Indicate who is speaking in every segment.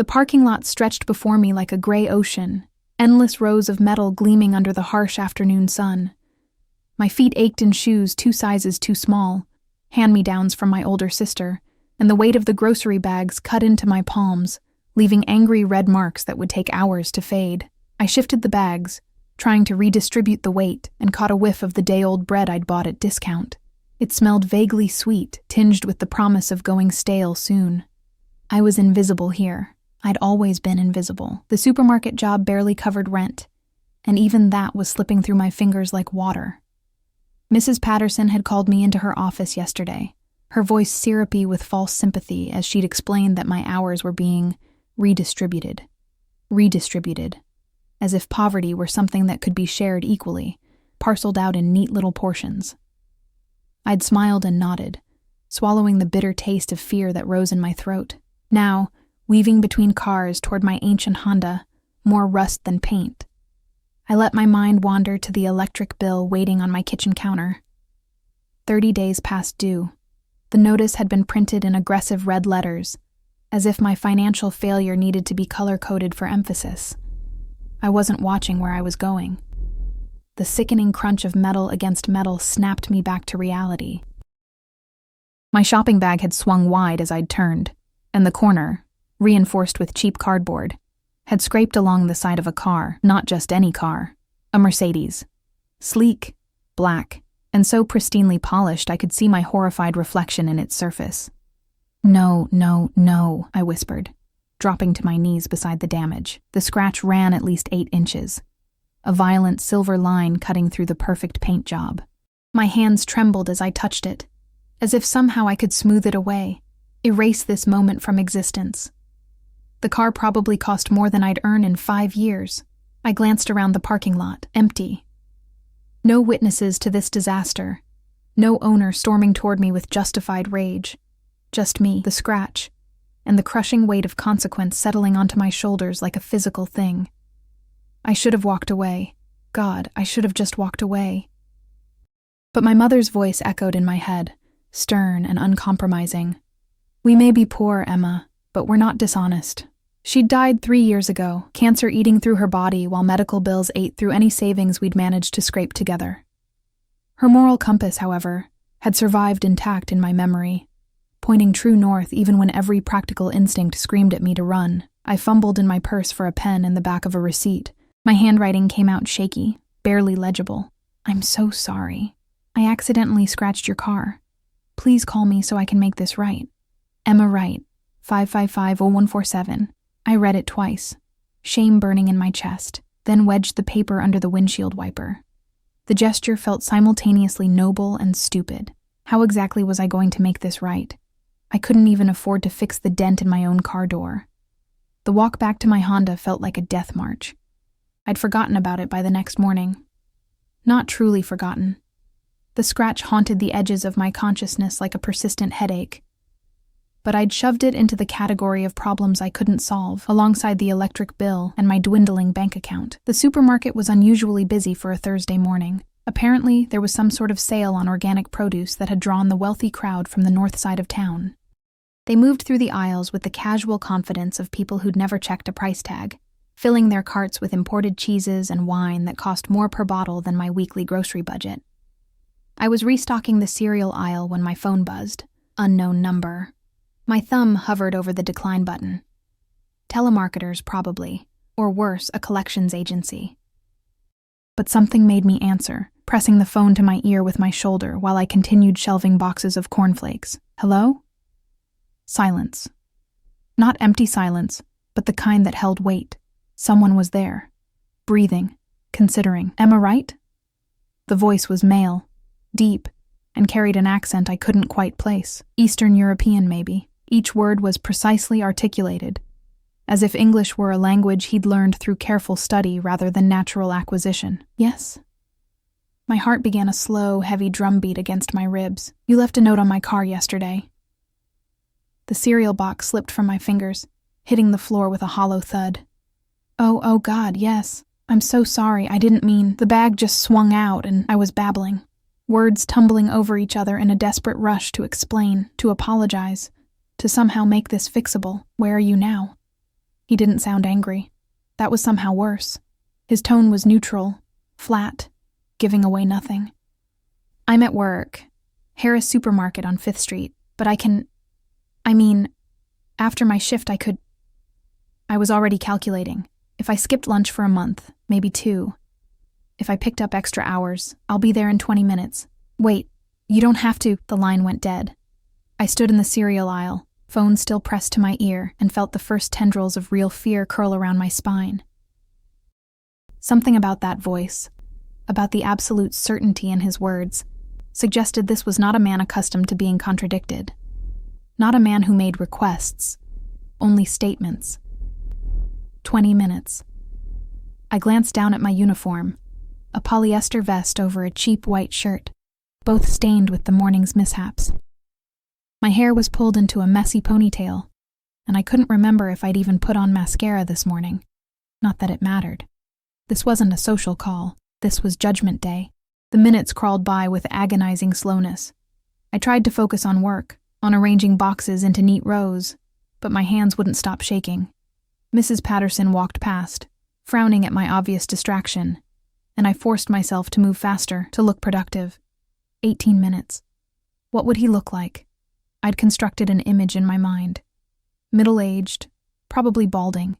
Speaker 1: The parking lot stretched before me like a gray ocean, endless rows of metal gleaming under the harsh afternoon sun. My feet ached in shoes 2 sizes too small, hand-me-downs from my older sister, and the weight of the grocery bags cut into my palms, leaving angry red marks that would take hours to fade. I shifted the bags, trying to redistribute the weight, and caught a whiff of the day-old bread I'd bought at discount. It smelled vaguely sweet, tinged with the promise of going stale soon. I was invisible here. I'd always been invisible. The supermarket job barely covered rent, and even that was slipping through my fingers like water. Mrs. Patterson had called me into her office yesterday, her voice syrupy with false sympathy as she'd explained that my hours were being redistributed. Redistributed. As if poverty were something that could be shared equally, parceled out in neat little portions. I'd smiled and nodded, swallowing the bitter taste of fear that rose in my throat. Now, weaving between cars toward my ancient Honda, more rust than paint, I let my mind wander to the electric bill waiting on my kitchen counter. 30 days past due. The notice had been printed in aggressive red letters, as if my financial failure needed to be color-coded for emphasis. I wasn't watching where I was going. The sickening crunch of metal against metal snapped me back to reality. My shopping bag had swung wide as I'd turned, and the corner, reinforced with cheap cardboard, had scraped along the side of a car, not just any car, a Mercedes. Sleek, black, and so pristinely polished I could see my horrified reflection in its surface. "No, no, no," I whispered, dropping to my knees beside the damage. The scratch ran at least 8 inches, a violent silver line cutting through the perfect paint job. My hands trembled as I touched it, as if somehow I could smooth it away, erase this moment from existence. The car probably cost more than I'd earn in 5 years. I glanced around the parking lot, empty. No witnesses to this disaster. No owner storming toward me with justified rage. Just me, the scratch, and the crushing weight of consequence settling onto my shoulders like a physical thing. I should have walked away. God, I should have just walked away. But my mother's voice echoed in my head, stern and uncompromising. "We may be poor, Emma, but we're not dishonest." She'd died 3 years ago, cancer eating through her body while medical bills ate through any savings we'd managed to scrape together. Her moral compass, however, had survived intact in my memory, pointing true north even when every practical instinct screamed at me to run. I fumbled in my purse for a pen in the back of a receipt. My handwriting came out shaky, barely legible. "I'm so sorry. I accidentally scratched your car. Please call me so I can make this right. Emma Wright, 555-0147. I read it twice, shame burning in my chest, then wedged the paper under the windshield wiper. The gesture felt simultaneously noble and stupid. How exactly was I going to make this right? I couldn't even afford to fix the dent in my own car door. The walk back to my Honda felt like a death march. I'd forgotten about it by the next morning. Not truly forgotten. The scratch haunted the edges of my consciousness like a persistent headache. But I'd shoved it into the category of problems I couldn't solve, alongside the electric bill and my dwindling bank account. The supermarket was unusually busy for a Thursday morning. Apparently, there was some sort of sale on organic produce that had drawn the wealthy crowd from the north side of town. They moved through the aisles with the casual confidence of people who'd never checked a price tag, filling their carts with imported cheeses and wine that cost more per bottle than my weekly grocery budget. I was restocking the cereal aisle when my phone buzzed. Unknown number. My thumb hovered over the decline button. Telemarketers, probably, or worse, a collections agency. But something made me answer, pressing the phone to my ear with my shoulder while I continued shelving boxes of cornflakes. "Hello?" Silence. Not empty silence, but the kind that held weight. Someone was there, breathing, considering. "Emma Wright?" The voice was male, deep, and carried an accent I couldn't quite place. Eastern European, maybe. Each word was precisely articulated, as if English were a language he'd learned through careful study rather than natural acquisition. "Yes?" My heart began a slow, heavy drumbeat against my ribs. "You left a note on my car yesterday." The cereal box slipped from my fingers, hitting the floor with a hollow thud. Oh God, yes. I'm so sorry, I didn't mean..." The bag just swung out and I was babbling, words tumbling over each other in a desperate rush to explain, to apologize, to somehow make this fixable. "Where are you now?" He didn't sound angry. That was somehow worse. His tone was neutral, flat, giving away nothing. "I'm at work. Harris Supermarket on 5th Street, but after my shift I was already calculating. If I skipped lunch for a month, maybe 2. If I picked up extra hours, I'll be there in 20 minutes. Wait, you don't have to." The line went dead. I stood in the cereal aisle, phone still pressed to my ear, and felt the first tendrils of real fear curl around my spine. Something about that voice, about the absolute certainty in his words, suggested this was not a man accustomed to being contradicted. Not a man who made requests, only statements. 20 minutes. I glanced down at my uniform, a polyester vest over a cheap white shirt, both stained with the morning's mishaps. My hair was pulled into a messy ponytail, and I couldn't remember if I'd even put on mascara this morning. Not that it mattered. This wasn't a social call. This was Judgment Day. The minutes crawled by with agonizing slowness. I tried to focus on work, on arranging boxes into neat rows, but my hands wouldn't stop shaking. Mrs. Patterson walked past, frowning at my obvious distraction, and I forced myself to move faster, to look productive. 18 minutes. What would he look like? I'd constructed an image in my mind. Middle-aged, probably balding,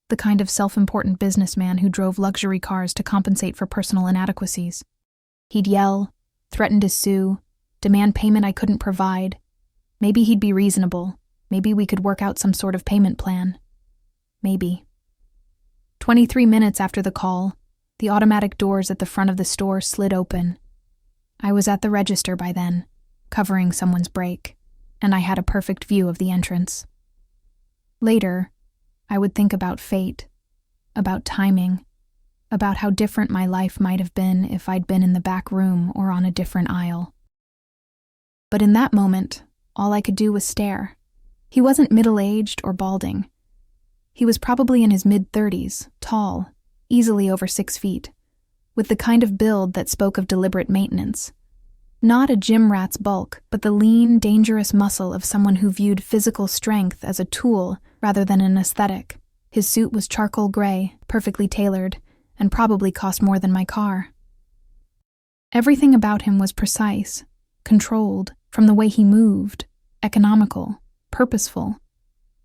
Speaker 1: the kind of self-important businessman who drove luxury cars to compensate for personal inadequacies. He'd yell, threaten to sue, demand payment I couldn't provide. Maybe he'd be reasonable. Maybe we could work out some sort of payment plan. Maybe. 23 minutes after the call, the automatic doors at the front of the store slid open. I was at the register by then, covering someone's break, and I had a perfect view of the entrance. Later, I would think about fate, about timing, about how different my life might have been if I'd been in the back room or on a different aisle. But in that moment, all I could do was stare. He wasn't middle-aged or balding. He was probably in his mid-30s, tall, easily over 6 feet, with the kind of build that spoke of deliberate maintenance. Not a gym rat's bulk, but the lean, dangerous muscle of someone who viewed physical strength as a tool rather than an aesthetic. His suit was charcoal gray, perfectly tailored, and probably cost more than my car. Everything about him was precise, controlled, from the way he moved, economical, purposeful,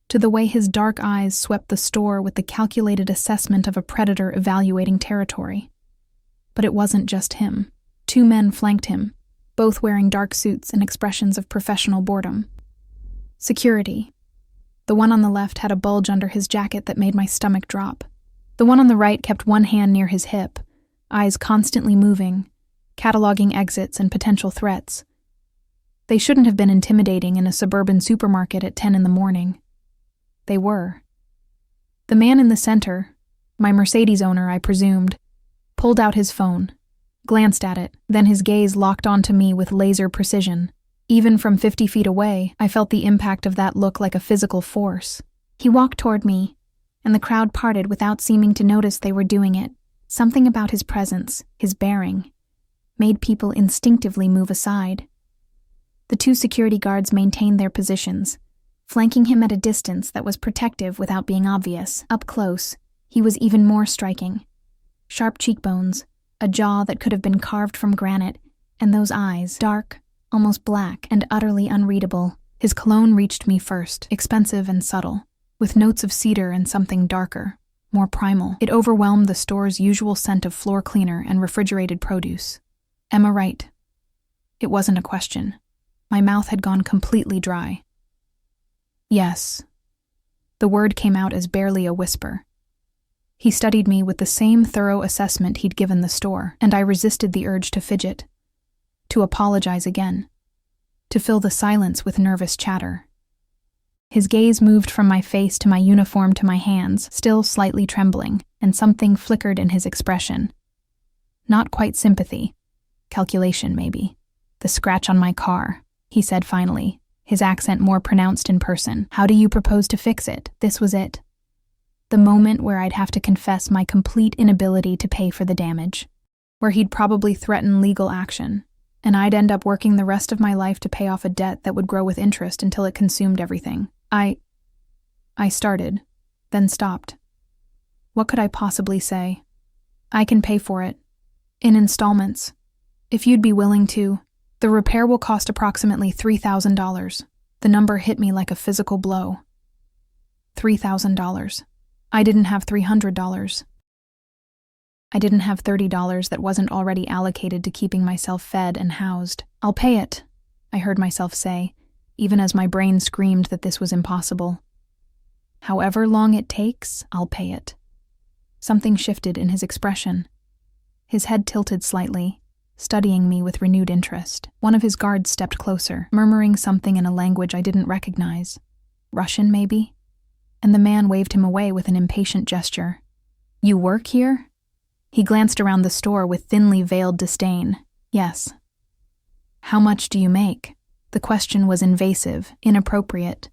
Speaker 1: to the way his dark eyes swept the store with the calculated assessment of a predator evaluating territory. But it wasn't just him. 2 men flanked him, both wearing dark suits and expressions of professional boredom. Security. The one on the left had a bulge under his jacket that made my stomach drop. The one on the right kept one hand near his hip, eyes constantly moving, cataloging exits and potential threats. They shouldn't have been intimidating in a suburban supermarket at 10 in the morning. They were. The man in the center, my Mercedes owner, I presumed, pulled out his phone, glanced at it, then his gaze locked onto me with laser precision. Even from 50 feet away, I felt the impact of that look like a physical force. He walked toward me, and the crowd parted without seeming to notice they were doing it. Something about his presence, his bearing, made people instinctively move aside. The 2 security guards maintained their positions, flanking him at a distance that was protective without being obvious. Up close, he was even more striking. Sharp cheekbones, a jaw that could have been carved from granite, and those eyes, dark, almost black, and utterly unreadable. His cologne reached me first, expensive and subtle, with notes of cedar and something darker, more primal. It overwhelmed the store's usual scent of floor cleaner and refrigerated produce. Am I right? It wasn't a question. My mouth had gone completely dry. Yes. The word came out as barely a whisper. He studied me with the same thorough assessment he'd given the store, and I resisted the urge to fidget, to apologize again, to fill the silence with nervous chatter. His gaze moved from my face to my uniform to my hands, still slightly trembling, and something flickered in his expression. Not quite sympathy. Calculation, maybe. "The scratch on my car," he said finally, his accent more pronounced in person. "How do you propose to fix it?" This was it. The moment where I'd have to confess my complete inability to pay for the damage, where he'd probably threaten legal action, and I'd end up working the rest of my life to pay off a debt that would grow with interest until it consumed everything. I started, then stopped. What could I possibly say? I can pay for it. In installments. If you'd be willing to. The repair will cost approximately $3,000. The number hit me like a physical blow. $3,000. I didn't have $300. I didn't have $30 that wasn't already allocated to keeping myself fed and housed. I'll pay it, I heard myself say, even as my brain screamed that this was impossible. However long it takes, I'll pay it. Something shifted in his expression. His head tilted slightly, studying me with renewed interest. One of his guards stepped closer, murmuring something in a language I didn't recognize. Russian, maybe? And the man waved him away with an impatient gesture. You work here? He glanced around the store with thinly veiled disdain. Yes. How much do you make? The question was invasive, inappropriate,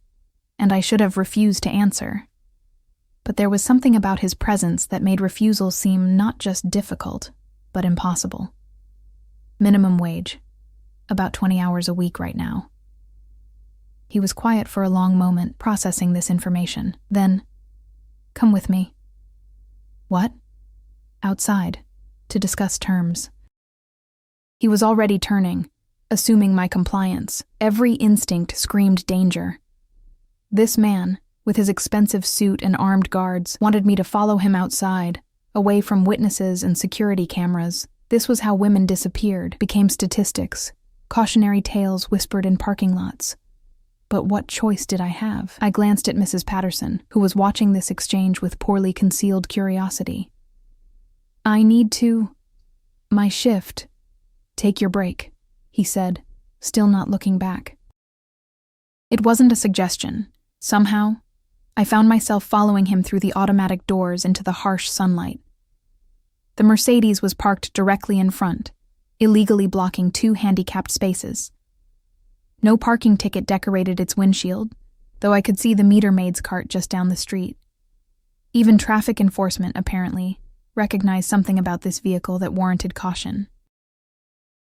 Speaker 1: and I should have refused to answer. But there was something about his presence that made refusal seem not just difficult, but impossible. Minimum wage. About 20 hours a week right now. He was quiet for a long moment, processing this information. Then, come with me. What? Outside, to discuss terms. He was already turning, assuming my compliance. Every instinct screamed danger. This man, with his expensive suit and armed guards, wanted me to follow him outside, away from witnesses and security cameras. This was how women disappeared, became statistics, cautionary tales whispered in parking lots. But what choice did I have? I glanced at Mrs. Patterson, who was watching this exchange with poorly concealed curiosity. I need to... My shift. Take your break, he said, still not looking back. It wasn't a suggestion. Somehow, I found myself following him through the automatic doors into the harsh sunlight. The Mercedes was parked directly in front, illegally blocking 2 handicapped spaces. No parking ticket decorated its windshield, though I could see the meter maid's cart just down the street. Even traffic enforcement, apparently, recognized something about this vehicle that warranted caution.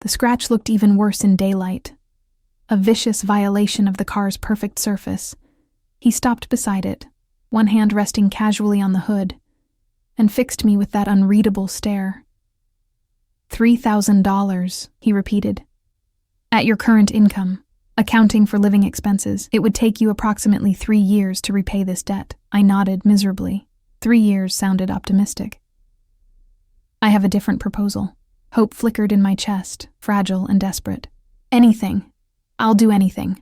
Speaker 1: The scratch looked even worse in daylight, a vicious violation of the car's perfect surface. He stopped beside it, one hand resting casually on the hood, and fixed me with that unreadable stare. $3,000, he repeated. At your current income, accounting for living expenses, it would take you approximately 3 years to repay this debt. I nodded miserably. 3 years sounded optimistic. I have a different proposal. Hope flickered in my chest, fragile and desperate. Anything. I'll do anything.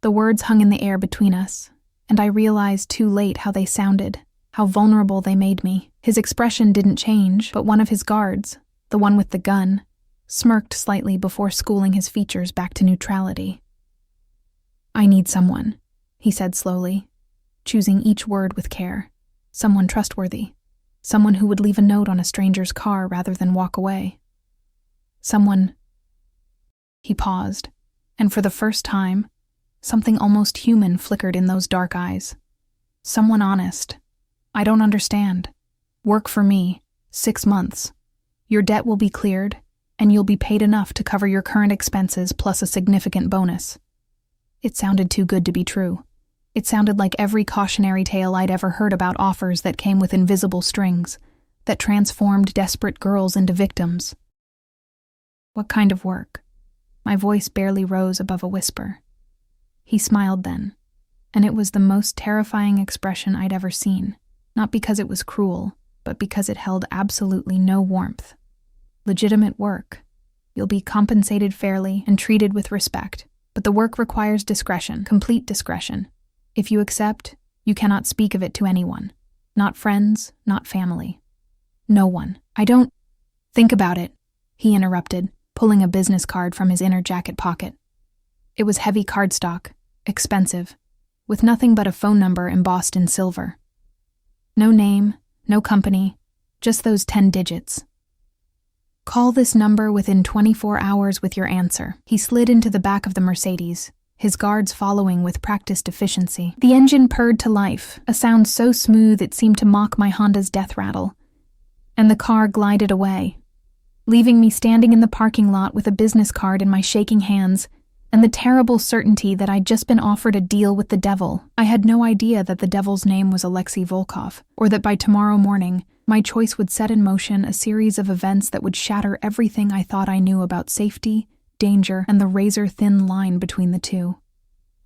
Speaker 1: The words hung in the air between us, and I realized too late how they sounded, how vulnerable they made me. His expression didn't change, but one of his guards, the one with the gun, smirked slightly before schooling his features back to neutrality. I need someone, he said slowly, choosing each word with care. Someone trustworthy. Someone who would leave a note on a stranger's car rather than walk away. Someone... He paused, and for the first time, something almost human flickered in those dark eyes. Someone honest. I don't understand. Work for me. 6 months. Your debt will be cleared, and you'll be paid enough to cover your current expenses plus a significant bonus. It sounded too good to be true. It sounded like every cautionary tale I'd ever heard about offers that came with invisible strings, that transformed desperate girls into victims. What kind of work? My voice barely rose above a whisper. He smiled then, and it was the most terrifying expression I'd ever seen, not because it was cruel, but because it held absolutely no warmth. Legitimate work. You'll be compensated fairly and treated with respect, but the work requires discretion, complete discretion. If you accept, you cannot speak of it to anyone. Not friends, not family. No one. I don't... Think about it, he interrupted, pulling a business card from his inner jacket pocket. It was heavy cardstock, expensive, with nothing but a phone number embossed in silver. No name, no company, just those 10 digits. Call this number within 24 hours with your answer. He slid into the back of the Mercedes, his guards following with practiced efficiency. The engine purred to life, a sound so smooth it seemed to mock my Honda's death rattle, and the car glided away, leaving me standing in the parking lot with a business card in my shaking hands and the terrible certainty that I'd just been offered a deal with the devil. I had no idea that the devil's name was Alexei Volkov, or that by tomorrow morning, my choice would set in motion a series of events that would shatter everything I thought I knew about safety, danger, and the razor-thin line between the two.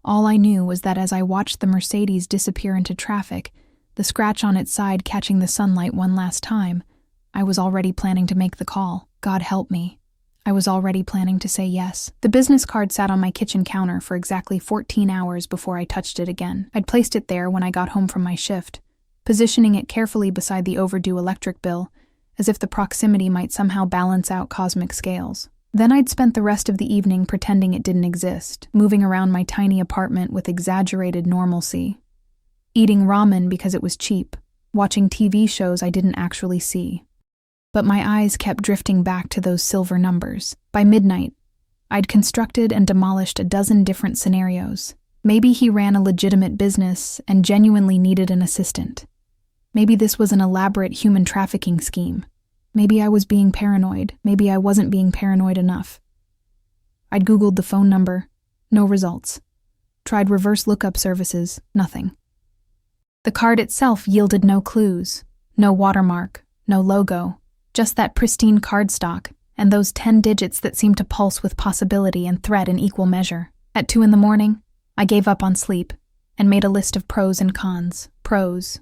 Speaker 1: All I knew was that as I watched the Mercedes disappear into traffic, the scratch on its side catching the sunlight one last time, I was already planning to make the call. God help me. I was already planning to say yes. The business card sat on my kitchen counter for exactly 14 hours before I touched it again. I'd placed it there when I got home from my shift, positioning it carefully beside the overdue electric bill, as if the proximity might somehow balance out cosmic scales. Then I'd spent the rest of the evening pretending it didn't exist, moving around my tiny apartment with exaggerated normalcy, eating ramen because it was cheap, watching TV shows I didn't actually see. But my eyes kept drifting back to those silver numbers. By midnight, I'd constructed and demolished a dozen different scenarios. Maybe he ran a legitimate business and genuinely needed an assistant. Maybe this was an elaborate human trafficking scheme. Maybe I was being paranoid. Maybe I wasn't being paranoid enough. I'd Googled the phone number. No results. Tried reverse lookup services. Nothing. The card itself yielded no clues. No watermark. No logo. Just that pristine cardstock, and those 10 digits that seemed to pulse with possibility and threat in equal measure. At 2 a.m, I gave up on sleep and made a list of pros and cons. Pros.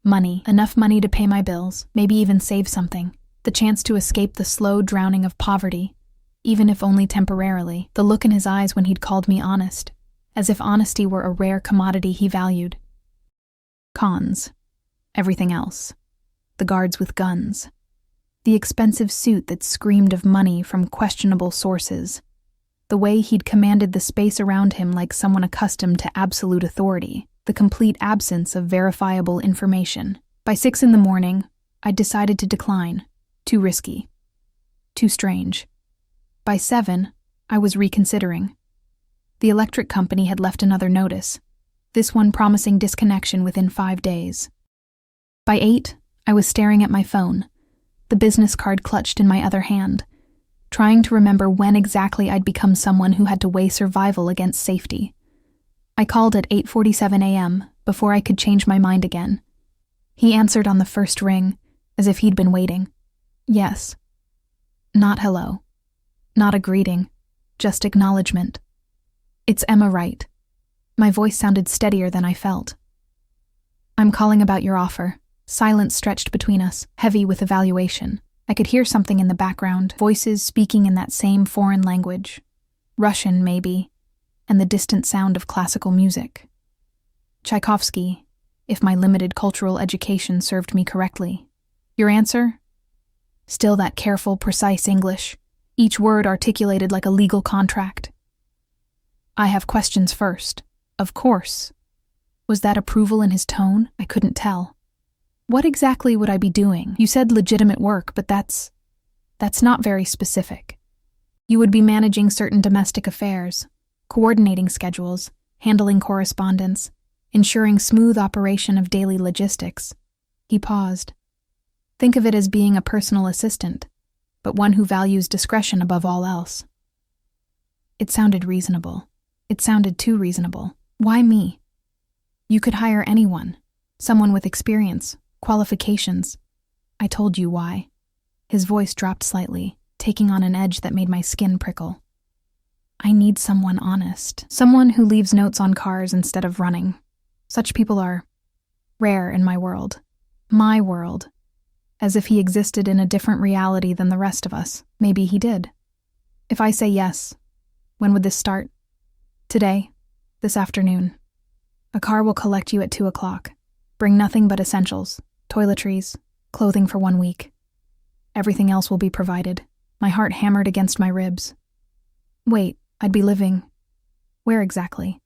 Speaker 1: Money. Enough money to pay my bills, maybe even save something. The chance to escape the slow drowning of poverty, even if only temporarily. The look in his eyes when he'd called me honest, as if honesty were a rare commodity he valued. Cons. Everything else. The guards with guns. The expensive suit that screamed of money from questionable sources. The way he'd commanded the space around him like someone accustomed to absolute authority. The complete absence of verifiable information. By 6 a.m, I'd decided to decline. Too risky. Too strange. By 7, I was reconsidering. The electric company had left another notice, this one promising disconnection within 5 days. By 8, I was staring at my phone, the business card clutched in my other hand, trying to remember when exactly I'd become someone who had to weigh survival against safety. I called at 8:47 a.m. before I could change my mind again. He answered on the first ring, as if he'd been waiting. Yes. Not hello. Not a greeting. Just acknowledgement. It's Emma Wright. My voice sounded steadier than I felt. I'm calling about your offer. Silence stretched between us, heavy with evaluation. I could hear something in the background, voices speaking in that same foreign language. Russian, maybe, and the distant sound of classical music. Tchaikovsky, if my limited cultural education served me correctly. Your answer? Still that careful, precise English, each word articulated like a legal contract. I have questions first. Of course. Was that approval in his tone? I couldn't tell. What exactly would I be doing? You said legitimate work, but that's not very specific. You would be managing certain domestic affairs, coordinating schedules, handling correspondence, ensuring smooth operation of daily logistics. He paused. Think of it as being a personal assistant, but one who values discretion above all else. It sounded reasonable. It sounded too reasonable. Why me? You could hire anyone, someone with experience, qualifications. I told you why. His voice dropped slightly, taking on an edge that made my skin prickle. I need someone honest, someone who leaves notes on cars instead of running. Such people are rare in my world. My world. As if he existed in a different reality than the rest of us. Maybe he did. If I say yes, when would this start? Today. This afternoon. A car will collect you at 2 o'clock. Bring nothing but essentials, toiletries, clothing for 1 week. Everything else will be provided. My heart hammered against my ribs. Wait, I'd be living. Where exactly?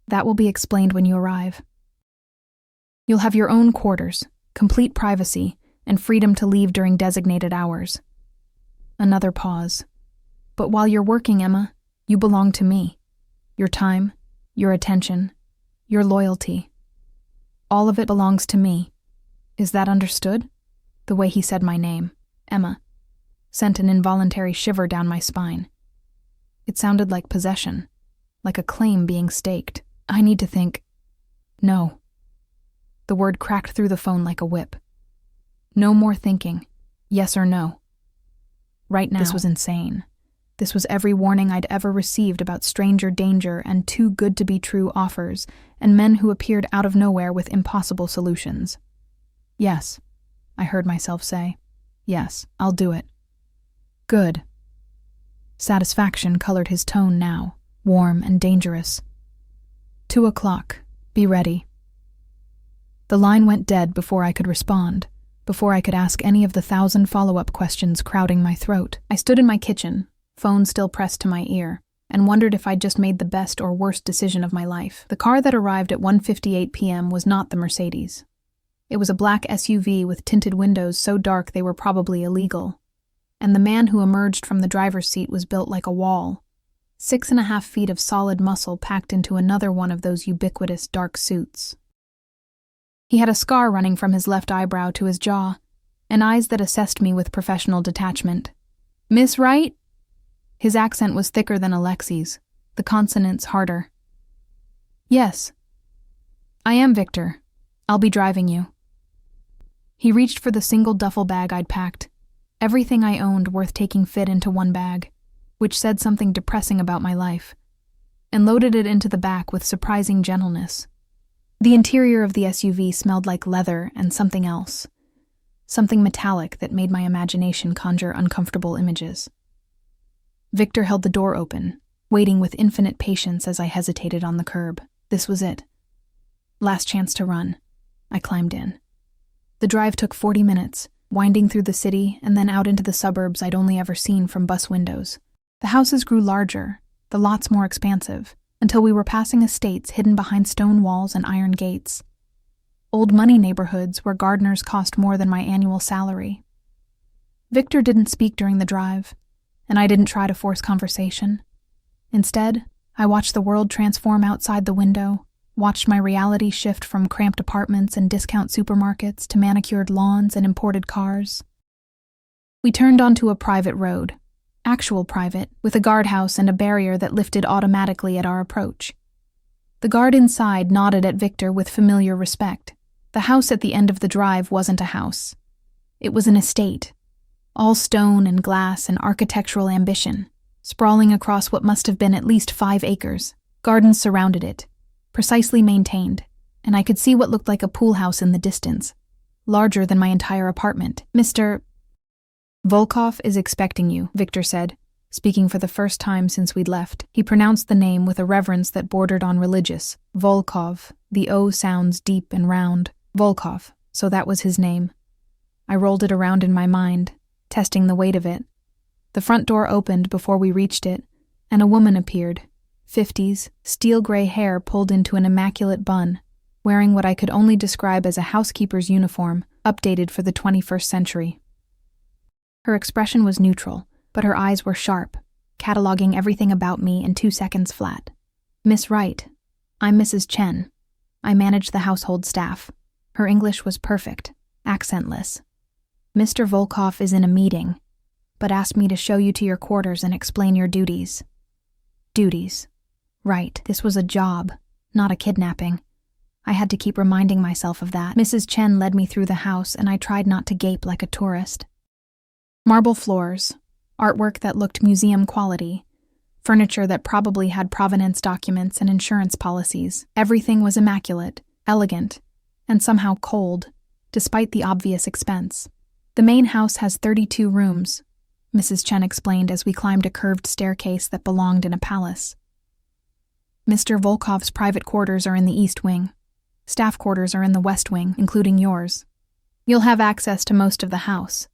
Speaker 1: That will be explained when you arrive. You'll have your own quarters, complete privacy, and freedom to leave during designated hours. Another pause. But while you're working, Emma, you belong to me. Your time, your attention, your loyalty. All of it belongs to me. Is that understood? The way he said my name, Emma, sent an involuntary shiver down my spine. It sounded like possession, like a claim being staked. I need to think. No. The word cracked through the phone like a whip. No more thinking. Yes or no. Right now. This was insane. This was every warning I'd ever received about stranger danger and too good to be true offers, and men who appeared out of nowhere with impossible solutions. Yes, I heard myself say. Yes, I'll do it. Good. Satisfaction colored his tone now, warm and dangerous. 2 o'clock. Be ready. The line went dead before I could respond, before I could ask any of the 1,000 follow-up questions crowding my throat. I stood in my kitchen, phone still pressed to my ear, and wondered if I'd just made the best or worst decision of my life. The car that arrived at 1:58 p.m. was not the Mercedes. It was a black SUV with tinted windows so dark they were probably illegal. And the man who emerged from the driver's seat was built like a wall, 6.5 feet of solid muscle packed into another one of those ubiquitous dark suits. He had a scar running from his left eyebrow to his jaw, and eyes that assessed me with professional detachment. "Miss Wright?" His accent was thicker than Alexi's, the consonants harder. "Yes. I am Victor. I'll be driving you." He reached for the single duffel bag I'd packed. Everything I owned worth taking fit into one bag, which said something depressing about my life, and loaded it into the back with surprising gentleness. The interior of the SUV smelled like leather and something else, something metallic that made my imagination conjure uncomfortable images. Victor held the door open, waiting with infinite patience as I hesitated on the curb. This was it. Last chance to run. I climbed in. The drive took 40 minutes, winding through the city and then out into the suburbs I'd only ever seen from bus windows. The houses grew larger, the lots more expansive, until we were passing estates hidden behind stone walls and iron gates. Old money neighborhoods where gardeners cost more than my annual salary. Victor didn't speak during the drive, and I didn't try to force conversation. Instead, I watched the world transform outside the window, watched my reality shift from cramped apartments and discount supermarkets to manicured lawns and imported cars. We turned onto a private road, actual private, with a guardhouse and a barrier that lifted automatically at our approach. The guard inside nodded at Victor with familiar respect. The house at the end of the drive wasn't a house. It was an estate, all stone and glass and architectural ambition, sprawling across what must have been at least 5 acres. Gardens surrounded it, precisely maintained, and I could see what looked like a pool house in the distance, larger than my entire apartment. "Mr. Volkov is expecting you," Victor said, speaking for the first time since we'd left. He pronounced the name with a reverence that bordered on religious. Volkov, the O sounds deep and round. Volkov, so that was his name. I rolled it around in my mind, testing the weight of it. The front door opened before we reached it, and a woman appeared. 50s, steel-gray hair pulled into an immaculate bun, wearing what I could only describe as a housekeeper's uniform, updated for the 21st century. Her expression was neutral, but her eyes were sharp, cataloging everything about me in 2 seconds flat. "Miss Wright, I'm Mrs. Chen. I manage the household staff." Her English was perfect, accentless. "Mr. Volkov is in a meeting, but asked me to show you to your quarters and explain your duties." Duties. Right, this was a job, not a kidnapping. I had to keep reminding myself of that. Mrs. Chen led me through the house, and I tried not to gape like a tourist. Marble floors, artwork that looked museum quality, furniture that probably had provenance documents and insurance policies. Everything was immaculate, elegant, and somehow cold, despite the obvious expense. "The main house has 32 rooms," Mrs. Chen explained as we climbed a curved staircase that belonged in a palace. "Mr. Volkov's private quarters are in the east wing. Staff quarters are in the west wing, including yours. You'll have access to most of the house,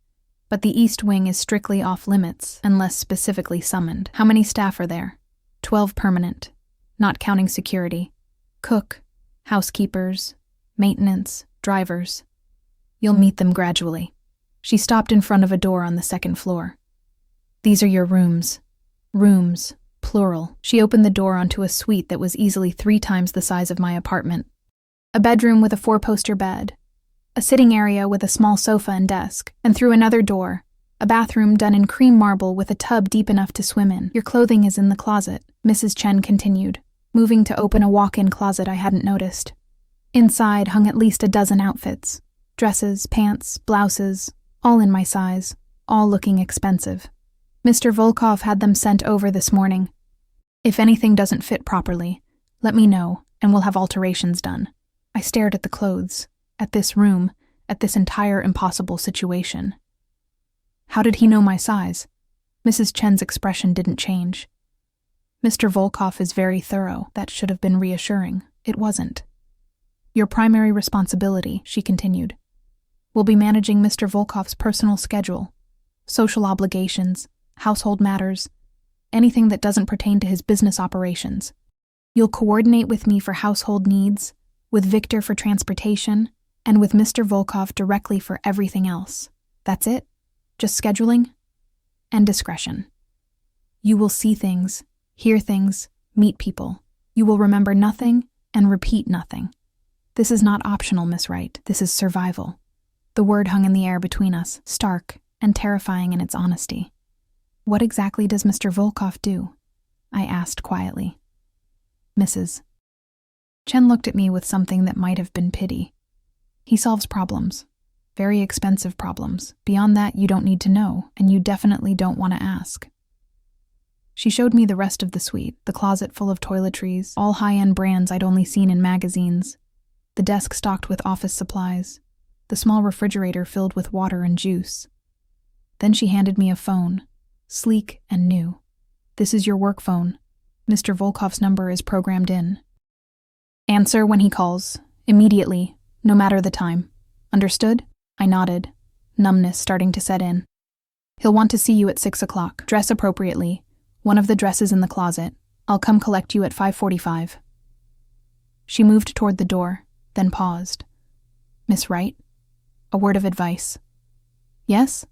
Speaker 1: but the east wing is strictly off-limits unless specifically summoned." "How many staff are there?" 12 permanent, not counting security. Cook, housekeepers, maintenance, drivers. You'll meet them gradually." She stopped in front of a door on the 2nd floor. "These are your rooms. Rooms, plural." She opened the door onto a suite that was easily 3 times the size of my apartment. A bedroom with a 4-poster bed, a sitting area with a small sofa and desk, and through another door, a A bathroom done in cream marble with a tub deep enough to swim in. Your clothing is in the closet, Mrs. Chen continued, moving to open a walk-in closet I hadn't noticed. Inside hung at least a dozen outfits. Dresses, pants, blouses, all in my size, all looking expensive. Mr. Volkov had them sent over this morning. If anything doesn't fit properly, let me know, and we'll have alterations done. I stared at the clothes, at this room, at this entire impossible situation. How did he know my size? Mrs. Chen's expression didn't change. Mr. Volkov is very thorough. That should have been reassuring. It wasn't. Your primary responsibility, she continued, will be managing Mr. Volkov's personal schedule, social obligations, household matters, anything that doesn't pertain to his business operations. You'll coordinate with me for household needs, with Victor for transportation, and with Mr. Volkov directly for everything else. That's it? Just scheduling? And discretion. You will see things, hear things, meet people. You will remember nothing and repeat nothing. This is not optional, Miss Wright. This is survival. The word hung in the air between us, stark and terrifying in its honesty. What exactly does Mr. Volkov do? I asked quietly. Mrs. Chen looked at me with something that might have been pity. He solves problems. Very expensive problems. Beyond that, you don't need to know, and you definitely don't want to ask. She showed me the rest of the suite, the closet full of toiletries, all high-end brands I'd only seen in magazines, the desk stocked with office supplies, the small refrigerator filled with water and juice. Then she handed me a phone, sleek and new. This is your work phone. Mr. Volkov's number is programmed in. Answer when he calls, immediately, no matter the time. Understood? I nodded, numbness starting to set in. He'll want to see you at 6 o'clock. Dress appropriately. One of the dresses in the closet. I'll come collect you at 5:45. She moved toward the door, then paused. Miss Wright? A word of advice. Yes?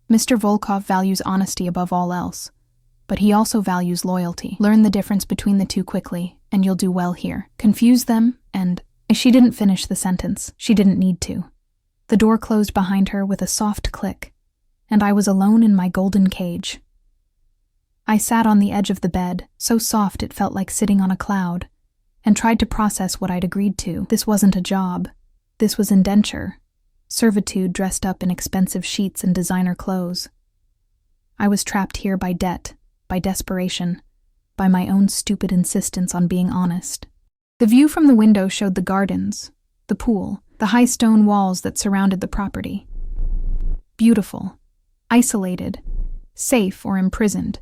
Speaker 1: Mr. Volkov values honesty above all else, but he also values loyalty. Learn the difference between the two quickly, and you'll do well here. Confuse them, and... She didn't finish the sentence. She didn't need to. The door closed behind her with a soft click, and I was alone in my golden cage. I sat on the edge of the bed, so soft it felt like sitting on a cloud, and tried to process what I'd agreed to. This wasn't a job. This was indenture. Servitude dressed up in expensive sheets and designer clothes. I was trapped here by debt, by desperation, by my own stupid insistence on being honest. The view from the window showed the gardens, the pool, the high stone walls that surrounded the property. Beautiful, isolated, safe or imprisoned,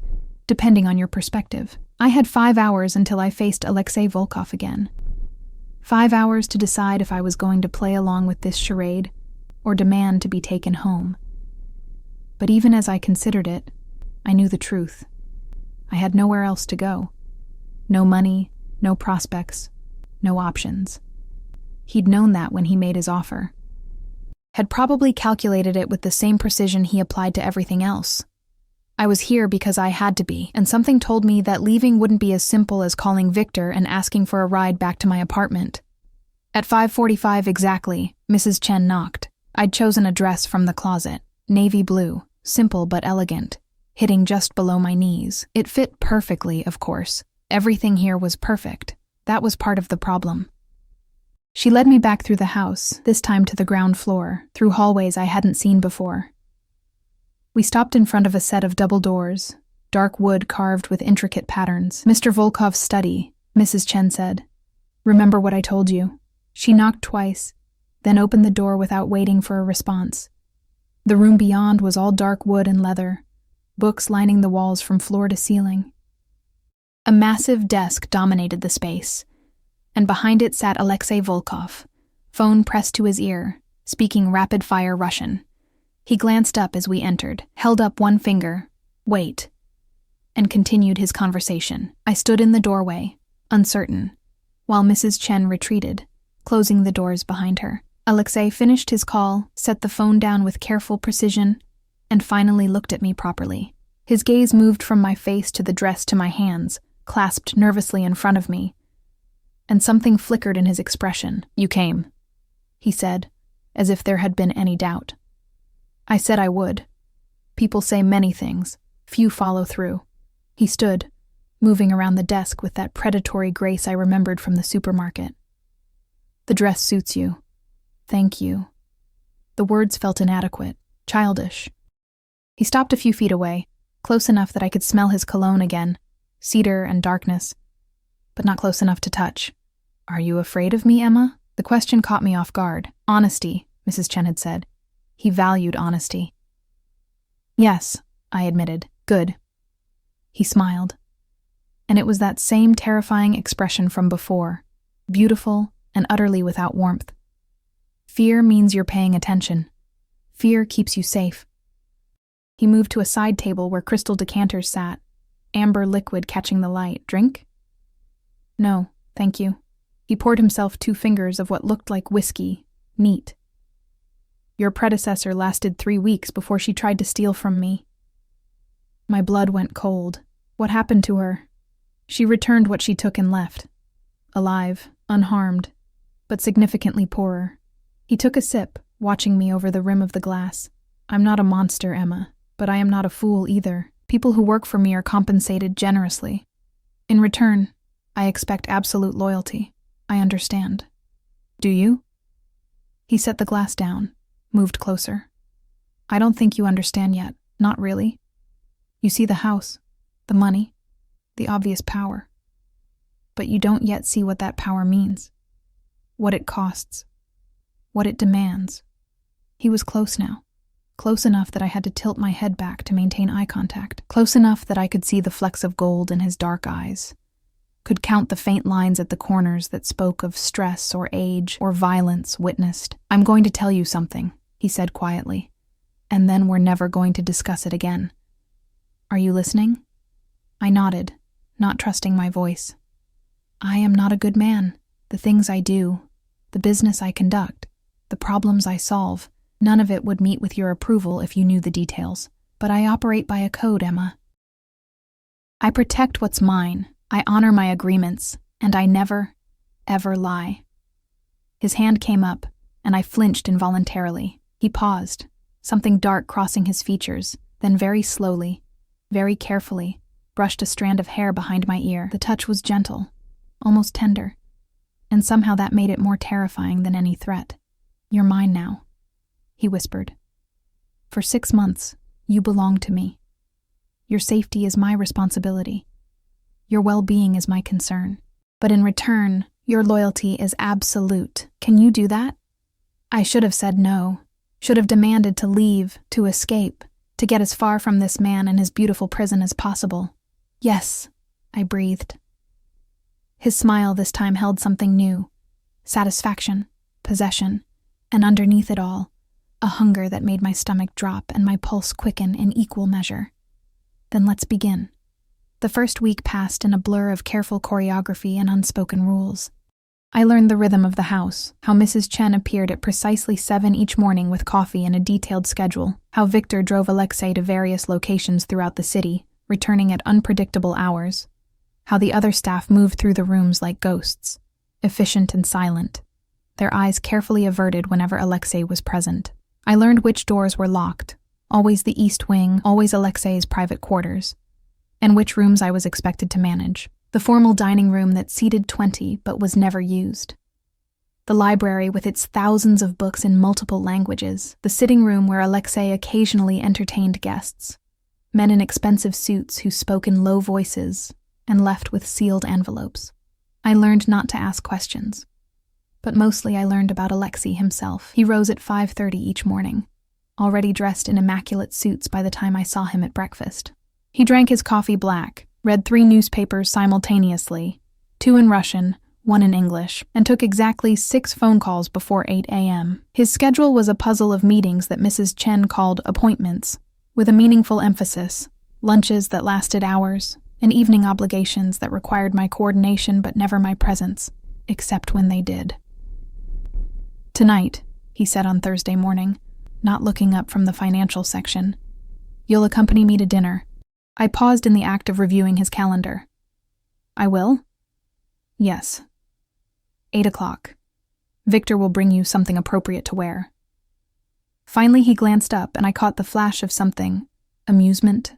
Speaker 1: depending on your perspective. I had 5 hours until I faced Alexei Volkov again. 5 hours to decide if I was going to play along with this charade or demand to be taken home. But even as I considered it, I knew the truth. I had nowhere else to go. No money, no prospects, no options. He'd known that when he made his offer. Had probably calculated it with the same precision he applied to everything else. I was here because I had to be, and something told me that leaving wouldn't be as simple as calling Victor and asking for a ride back to my apartment. At 5:45 exactly, Mrs. Chen knocked. I'd chosen a dress from the closet, navy blue, simple but elegant, hitting just below my knees. It fit perfectly, of course. Everything here was perfect. That was part of the problem. She led me back through the house, this time to the ground floor, through hallways I hadn't seen before. We stopped in front of a set of double doors, dark wood carved with intricate patterns. Mr. Volkov's study, Mrs. Chen said. Remember what I told you? She knocked twice, then opened the door without waiting for a response. The room beyond was all dark wood and leather, books lining the walls from floor to ceiling. A massive desk dominated the space, and behind it sat Alexei Volkov, phone pressed to his ear, speaking rapid-fire Russian. He glanced up as we entered, held up one finger, wait, and continued his conversation. I stood in the doorway, uncertain, while Mrs. Chen retreated, closing the doors behind her. Alexei finished his call, set the phone down with careful precision, and finally looked at me properly. His gaze moved from my face to the dress to my hands, clasped nervously in front of me, and something flickered in his expression. You came, he said, as if there had been any doubt. I said I would. People say many things. Few follow through. He stood, moving around the desk with that predatory grace I remembered from the supermarket. The dress suits you. Thank you. The words felt inadequate, childish. He stopped a few feet away, close enough that I could smell his cologne again, cedar and darkness, but not close enough to touch. Are you afraid of me, Emma? The question caught me off guard. Honesty, Mrs. Chen had said. He valued honesty. Yes, I admitted. Good. He smiled. And it was that same terrifying expression from before, beautiful and utterly without warmth. Fear means you're paying attention. Fear keeps you safe. He moved to a side table where crystal decanters sat, amber liquid catching the light. Drink? No, thank you. He poured himself 2 fingers of what looked like whiskey, neat. Your predecessor lasted 3 weeks before she tried to steal from me. My blood went cold. What happened to her? She returned what she took and left. Alive, unharmed, but significantly poorer. He took a sip, watching me over the rim of the glass. I'm not a monster, Emma, but I am not a fool either. People who work for me are compensated generously. In return, I expect absolute loyalty. I understand. Do you? He set the glass down, moved closer. I don't think you understand yet. Not really. You see the house, the money, the obvious power. But you don't yet see what that power means. What it costs. What it demands. He was close now. Close enough that I had to tilt my head back to maintain eye contact. Close enough that I could see the flecks of gold in his dark eyes. Could count the faint lines at the corners that spoke of stress or age or violence witnessed. I'm going to tell you something, he said quietly, and then we're never going to discuss it again. Are you listening? I nodded, not trusting my voice. I am not a good man. The things I do, the business I conduct, the problems I solve, none of it would meet with your approval if you knew the details. But I operate by a code, Emma. I protect what's mine. I honor my agreements, and I never, ever lie. His hand came up, and I flinched involuntarily. He paused, something dark crossing his features, then very slowly, very carefully, brushed a strand of hair behind my ear. The touch was gentle, almost tender, and somehow that made it more terrifying than any threat. You're mine now, he whispered. For 6 months, you belong to me. Your safety is my responsibility. Your well-being is my concern. But in return, your loyalty is absolute. Can you do that? I should have said no. Should have demanded to leave, to escape, to get as far from this man and his beautiful prison as possible. Yes, I breathed. His smile this time held something new. Satisfaction, possession, and underneath it all, a hunger that made my stomach drop and my pulse quicken in equal measure. Then let's begin. The first week passed in a blur of careful choreography and unspoken rules. I learned the rhythm of the house, how Mrs. Chen appeared at precisely 7 each morning with coffee and a detailed schedule, how Victor drove Alexei to various locations throughout the city, returning at unpredictable hours, how the other staff moved through the rooms like ghosts, efficient and silent, their eyes carefully averted whenever Alexei was present. I learned which doors were locked, always the east wing, always Alexei's private quarters, and which rooms I was expected to manage. The formal dining room that seated 20 but was never used. The library with its thousands of books in multiple languages. The sitting room where Alexei occasionally entertained guests. Men in expensive suits who spoke in low voices and left with sealed envelopes. I learned not to ask questions. But mostly I learned about Alexei himself. He rose at 5:30 each morning, already dressed in immaculate suits by the time I saw him at breakfast. He drank his coffee black, read 3 newspapers simultaneously, 2 in Russian, 1 in English, and took exactly 6 phone calls before 8 a.m. His schedule was a puzzle of meetings that Mrs. Chen called appointments, with a meaningful emphasis, lunches that lasted hours, and evening obligations that required my coordination but never my presence, except when they did. Tonight, he said on Thursday morning, not looking up from the financial section, you'll accompany me to dinner. I paused in the act of reviewing his calendar. I will? Yes. 8 o'clock. Victor will bring you something appropriate to wear. Finally he glanced up and I caught the flash of something, amusement,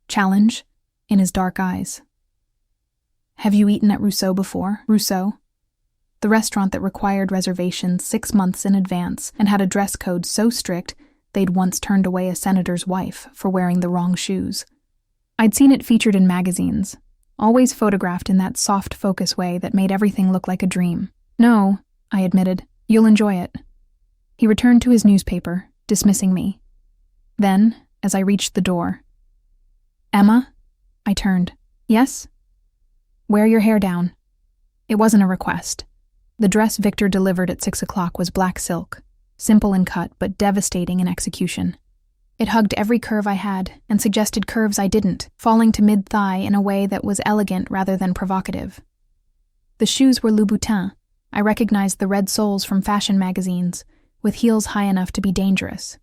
Speaker 1: challenge in his dark eyes. Have you eaten at Rousseau before? Rousseau? The restaurant that required reservations 6 months in advance and had a dress code so strict they'd once turned away a senator's wife for wearing the wrong shoes. I'd seen it featured in magazines, always photographed in that soft focus way that made everything look like a dream. No, I admitted, you'll enjoy it. He returned to his newspaper, dismissing me. Then, as I reached the door, Emma? I turned. Yes? Wear your hair down. It wasn't a request. The dress Victor delivered at 6 o'clock was black silk, simple in cut but devastating in execution. It hugged every curve I had and suggested curves I didn't, falling to mid-thigh in a way that was elegant rather than provocative. The shoes were Louboutin. I recognized the red soles from fashion magazines, with heels high enough to be dangerous.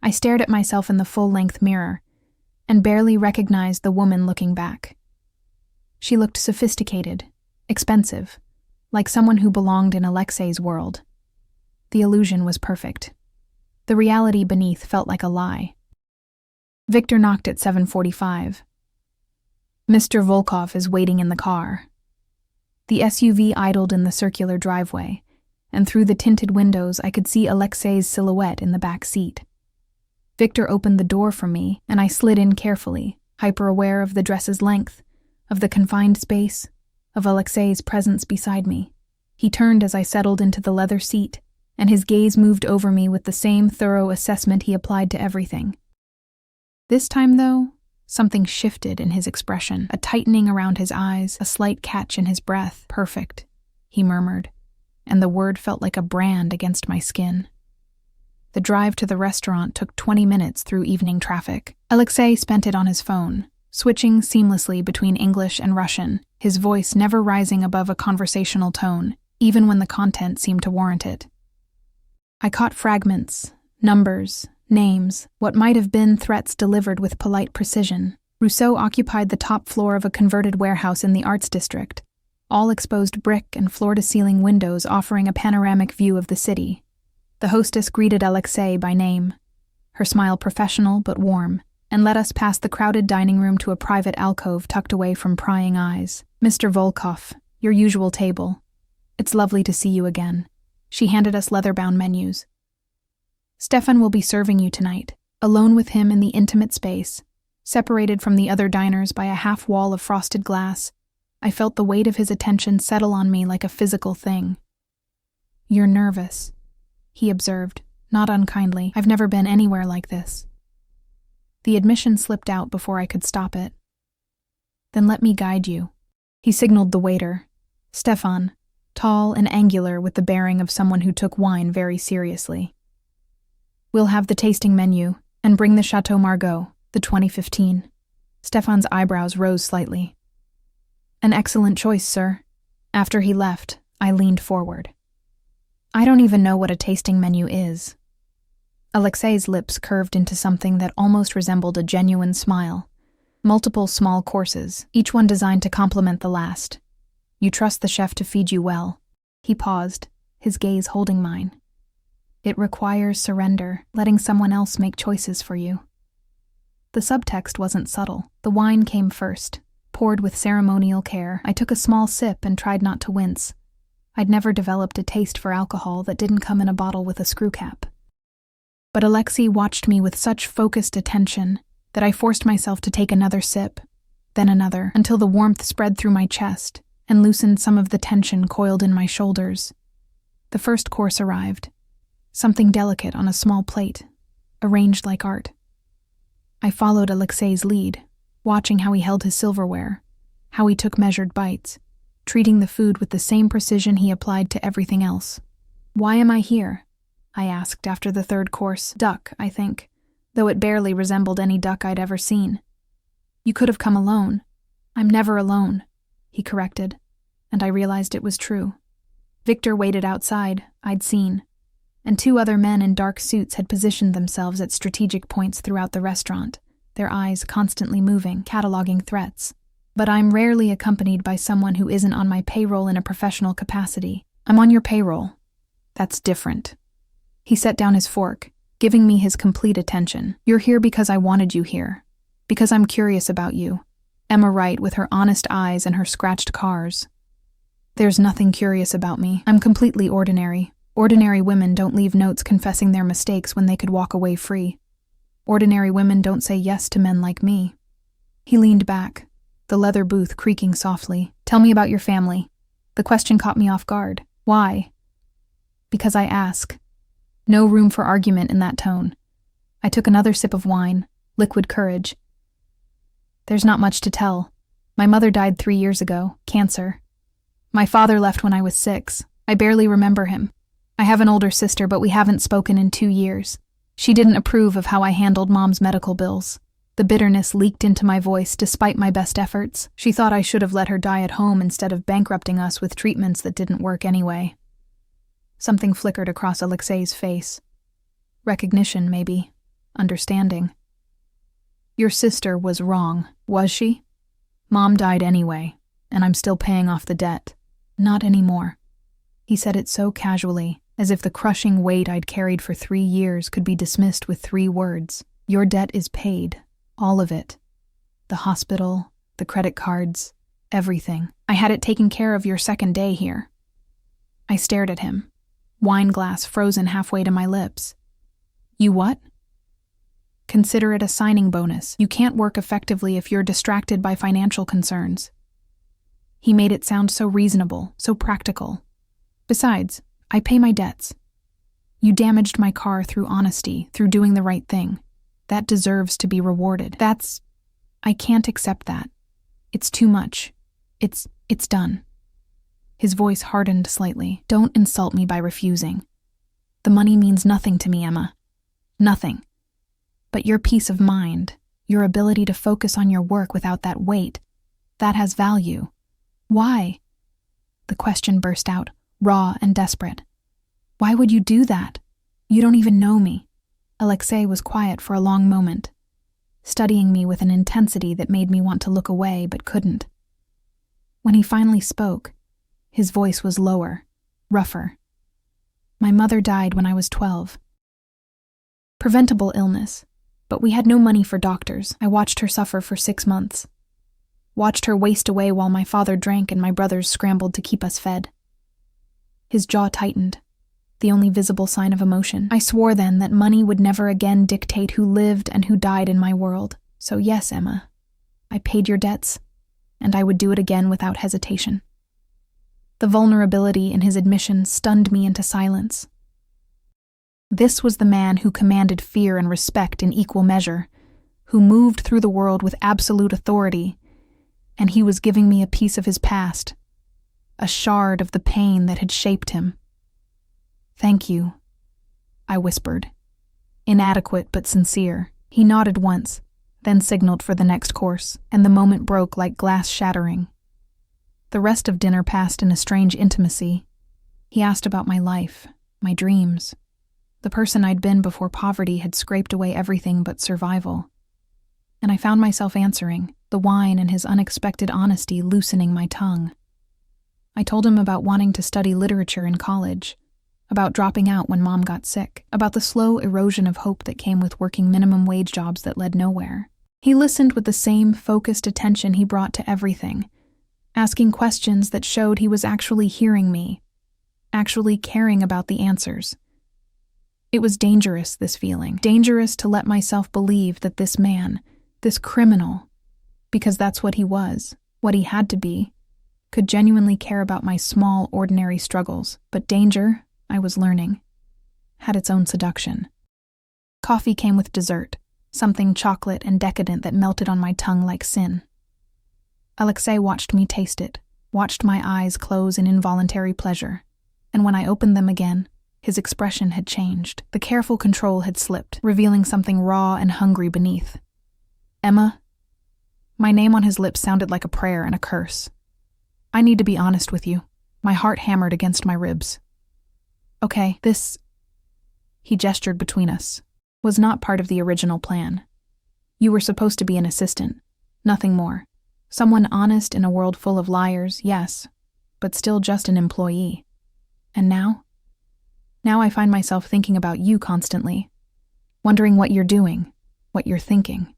Speaker 1: I stared at myself in the full-length mirror and barely recognized the woman looking back. She looked sophisticated, expensive, like someone who belonged in Alexei's world. The illusion was perfect. The reality beneath felt like a lie. Victor knocked at 7:45. Mr. Volkov is waiting in the car. The SUV idled in the circular driveway, and through the tinted windows I could see Alexei's silhouette in the back seat. Victor opened the door for me, and I slid in carefully, hyper-aware of the dress's length, of the confined space, of Alexei's presence beside me. He turned as I settled into the leather seat, and his gaze moved over me with the same thorough assessment he applied to everything. This time, though, something shifted in his expression, a tightening around his eyes, a slight catch in his breath. Perfect, he murmured, and the word felt like a brand against my skin. The drive to the restaurant took 20 minutes through evening traffic. Alexei spent it on his phone, switching seamlessly between English and Russian, his voice never rising above a conversational tone, even when the content seemed to warrant it. I caught fragments, numbers, names, what might have been threats delivered with polite precision. Rousseau occupied the top floor of a converted warehouse in the Arts District, all exposed brick and floor-to-ceiling windows offering a panoramic view of the city. The hostess greeted Alexei by name, her smile professional but warm, and led us past the crowded dining room to a private alcove tucked away from prying eyes. Mr. Volkov, your usual table. It's lovely to see you again. She handed us leather-bound menus. Stefan will be serving you tonight, alone with him in the intimate space, separated from the other diners by a half wall of frosted glass. I felt the weight of his attention settle on me like a physical thing. You're nervous, he observed, not unkindly. I've never been anywhere like this. The admission slipped out before I could stop it. Then let me guide you. He signaled the waiter. Stefan, tall and angular with the bearing of someone who took wine very seriously. We'll have the tasting menu, and bring the Chateau Margaux, the 2015. Stefan's eyebrows rose slightly. An excellent choice, sir. After he left, I leaned forward. I don't even know what a tasting menu is. Alexei's lips curved into something that almost resembled a genuine smile. Multiple small courses, each one designed to complement the last. You trust the chef to feed you well. He paused, his gaze holding mine. It requires surrender, letting someone else make choices for you. The subtext wasn't subtle. The wine came first, poured with ceremonial care. I took a small sip and tried not to wince. I'd never developed a taste for alcohol that didn't come in a bottle with a screw cap. But Alexei watched me with such focused attention that I forced myself to take another sip, then another, until the warmth spread through my chest and loosened some of the tension coiled in my shoulders. The first course arrived, something delicate on a small plate, arranged like art. I followed Alexei's lead, watching how he held his silverware, how he took measured bites, treating the food with the same precision he applied to everything else. Why am I here? I asked after the third course. Duck, I think, though it barely resembled any duck I'd ever seen. You could have come alone. I'm never alone, he corrected, and I realized it was true. Victor waited outside, I'd seen, and 2 other men in dark suits had positioned themselves at strategic points throughout the restaurant, their eyes constantly moving, cataloging threats. But I'm rarely accompanied by someone who isn't on my payroll in a professional capacity. I'm on your payroll. That's different. He set down his fork, giving me his complete attention. "You're here because I wanted you here. Because I'm curious about you." Emma Wright with her honest eyes and her scratched cars. "There's nothing curious about me. I'm completely ordinary. Ordinary women don't leave notes confessing their mistakes when they could walk away free. Ordinary women don't say yes to men like me." He leaned back, the leather booth creaking softly. "Tell me about your family." The question caught me off guard. "Why?" "Because I ask." No room for argument in that tone. I took another sip of wine, liquid courage. "There's not much to tell. My mother died 3 years ago, cancer. My father left when I was 6. I barely remember him. I have an older sister, but we haven't spoken in 2 years. She didn't approve of how I handled Mom's medical bills. The bitterness leaked into my voice despite my best efforts. She thought I should have let her die at home instead of bankrupting us with treatments that didn't work anyway." Something flickered across Alexei's face. Recognition, maybe. Understanding. "Your sister was wrong, was she? Mom died anyway, and I'm still paying off the debt." "Not anymore." He said it so casually, as if the crushing weight I'd carried for 3 years could be dismissed with 3 words. "Your debt is paid. All of it. The hospital, the credit cards, everything. I had it taken care of your second day here." I stared at him, wine glass frozen halfway to my lips. "You what?" "Consider it a signing bonus. You can't work effectively if you're distracted by financial concerns." He made it sound so reasonable, so practical. "Besides, I pay my debts. You damaged my car through honesty, through doing the right thing. That deserves to be rewarded. I can't accept that. It's too much. It's done." His voice hardened slightly. "Don't insult me by refusing. The money means nothing to me, Emma. Nothing. But your peace of mind, your ability to focus on your work without that weight, that has value. Why?" The question burst out, raw and desperate. "Why would you do that? You don't even know me." Alexei was quiet for a long moment, studying me with an intensity that made me want to look away but couldn't. When he finally spoke, his voice was lower, rougher. "My mother died when I was 12. Preventable illness, but we had no money for doctors. I watched her suffer for 6 months. Watched her waste away while my father drank and my brothers scrambled to keep us fed." His jaw tightened, the only visible sign of emotion. "I swore then that money would never again dictate who lived and who died in my world. So yes, Emma, I paid your debts, and I would do it again without hesitation." The vulnerability in his admission stunned me into silence. This was the man who commanded fear and respect in equal measure, who moved through the world with absolute authority, and he was giving me a piece of his past, a shard of the pain that had shaped him. "Thank you," I whispered. Inadequate but sincere. He nodded once, then signaled for the next course, and the moment broke like glass shattering. The rest of dinner passed in a strange intimacy. He asked about my life, my dreams. The person I'd been before poverty had scraped away everything but survival. And I found myself answering, the wine and his unexpected honesty loosening my tongue. I told him about wanting to study literature in college, about dropping out when Mom got sick, about the slow erosion of hope that came with working minimum wage jobs that led nowhere. He listened with the same focused attention he brought to everything, asking questions that showed he was actually hearing me, actually caring about the answers. It was dangerous, this feeling. Dangerous to let myself believe that this man, this criminal, because that's what he was, what he had to be, could genuinely care about my small, ordinary struggles. But danger, I was learning, had its own seduction. Coffee came with dessert, something chocolate and decadent that melted on my tongue like sin. Alexei watched me taste it, watched my eyes close in involuntary pleasure, and when I opened them again, his expression had changed. The careful control had slipped, revealing something raw and hungry beneath. "Emma?" My name on his lips sounded like a prayer and a curse. "I need to be honest with you." My heart hammered against my ribs. "Okay, this," he gestured between us, "was not part of the original plan. You were supposed to be an assistant, nothing more. Someone honest in a world full of liars, yes, but still just an employee. And now? Now I find myself thinking about you constantly. wondering what you're doing, what you're thinking,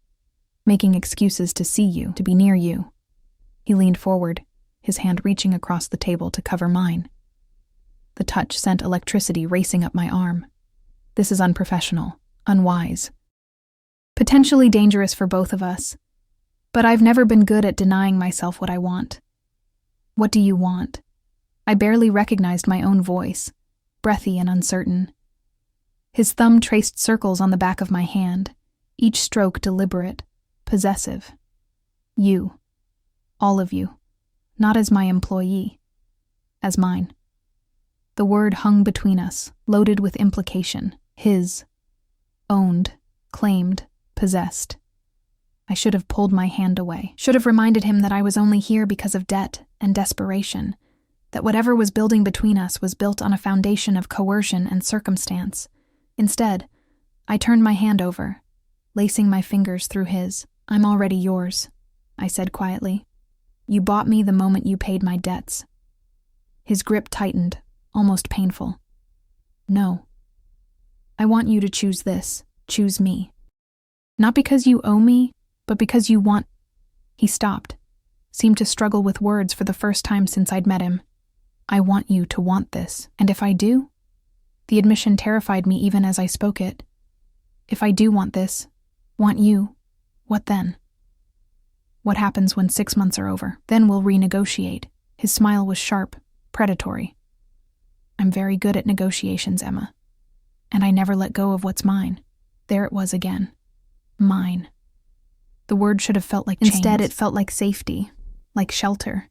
Speaker 1: making excuses to see you, to be near you. He leaned forward, his hand reaching across the table to cover mine. The touch sent electricity racing up my arm. This is unprofessional, unwise, potentially dangerous for both of us, but I've never been good at denying myself what I want. What do you want? I barely recognized my own voice, breathy and uncertain. His thumb traced circles on the back of my hand, each stroke deliberate, possessive. You. All of you. Not as my employee. As mine. The word hung between us, loaded with implication. His. Owned. Claimed. Possessed. I should have pulled my hand away. Should have reminded him that I was only here because of debt and desperation. That whatever was building between us was built on a foundation of coercion and circumstance. Instead, I turned my hand over, lacing my fingers through his. I'm already yours, I said quietly. You bought me the moment you paid my debts. His grip tightened, almost painful. No. I want you to choose this. Choose me. Not because you owe me, but because you want. He stopped, seemed to struggle with words for the first time since I'd met him. I want you to want this, and if I do? The admission terrified me even as I spoke it. If I do want this, want you, what then? What happens when 6 months are over? Then we'll renegotiate. His smile was sharp, predatory. I'm very good at negotiations, Emma. And I never let go of what's mine. There it was again. Mine. The word should have felt like chains. Instead, it felt like safety, like shelter,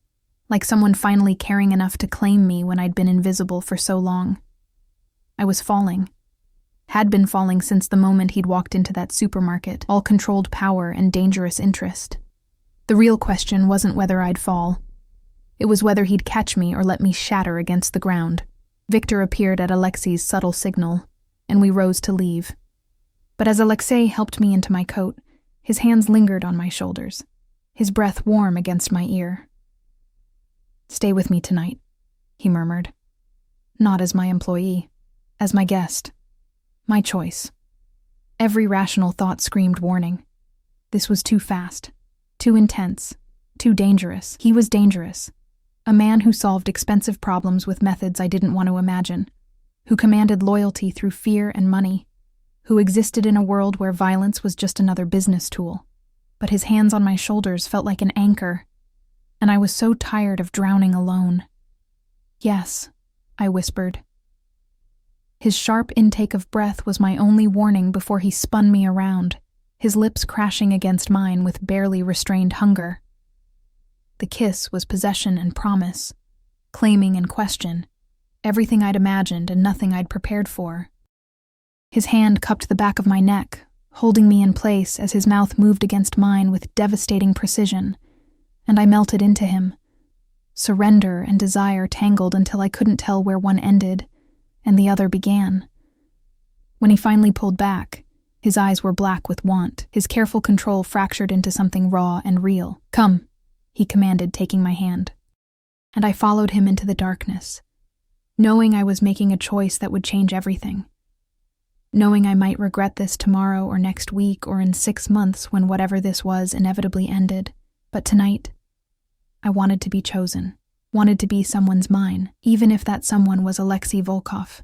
Speaker 1: like someone finally caring enough to claim me when I'd been invisible for so long. I was falling. Had been falling since the moment he'd walked into that supermarket, all controlled power and dangerous interest. The real question wasn't whether I'd fall. It was whether he'd catch me or let me shatter against the ground. Victor appeared at Alexei's subtle signal, and we rose to leave. But as Alexei helped me into my coat, his hands lingered on my shoulders, his breath warm against my ear. Stay with me tonight, he murmured. Not as my employee, as my guest. My choice. Every rational thought screamed warning. This was too fast, too intense, too dangerous. He was dangerous. A man who solved expensive problems with methods I didn't want to imagine, who commanded loyalty through fear and money, who existed in a world where violence was just another business tool. But his hands on my shoulders felt like an anchor, and I was so tired of drowning alone. Yes, I whispered. His sharp intake of breath was my only warning before he spun me around, his lips crashing against mine with barely restrained hunger. The kiss was possession and promise, claiming and question, everything I'd imagined and nothing I'd prepared for. His hand cupped the back of my neck, holding me in place as his mouth moved against mine with devastating precision, and I melted into him. Surrender and desire tangled until I couldn't tell where one ended and the other began. When he finally pulled back, his eyes were black with want, his careful control fractured into something raw and real. Come, he commanded, taking my hand. And I followed him into the darkness, knowing I was making a choice that would change everything. Knowing I might regret this tomorrow or next week or in 6 months when whatever this was inevitably ended. But tonight, I wanted to be chosen, wanted to be someone's mine, even if that someone was Alexei Volkov,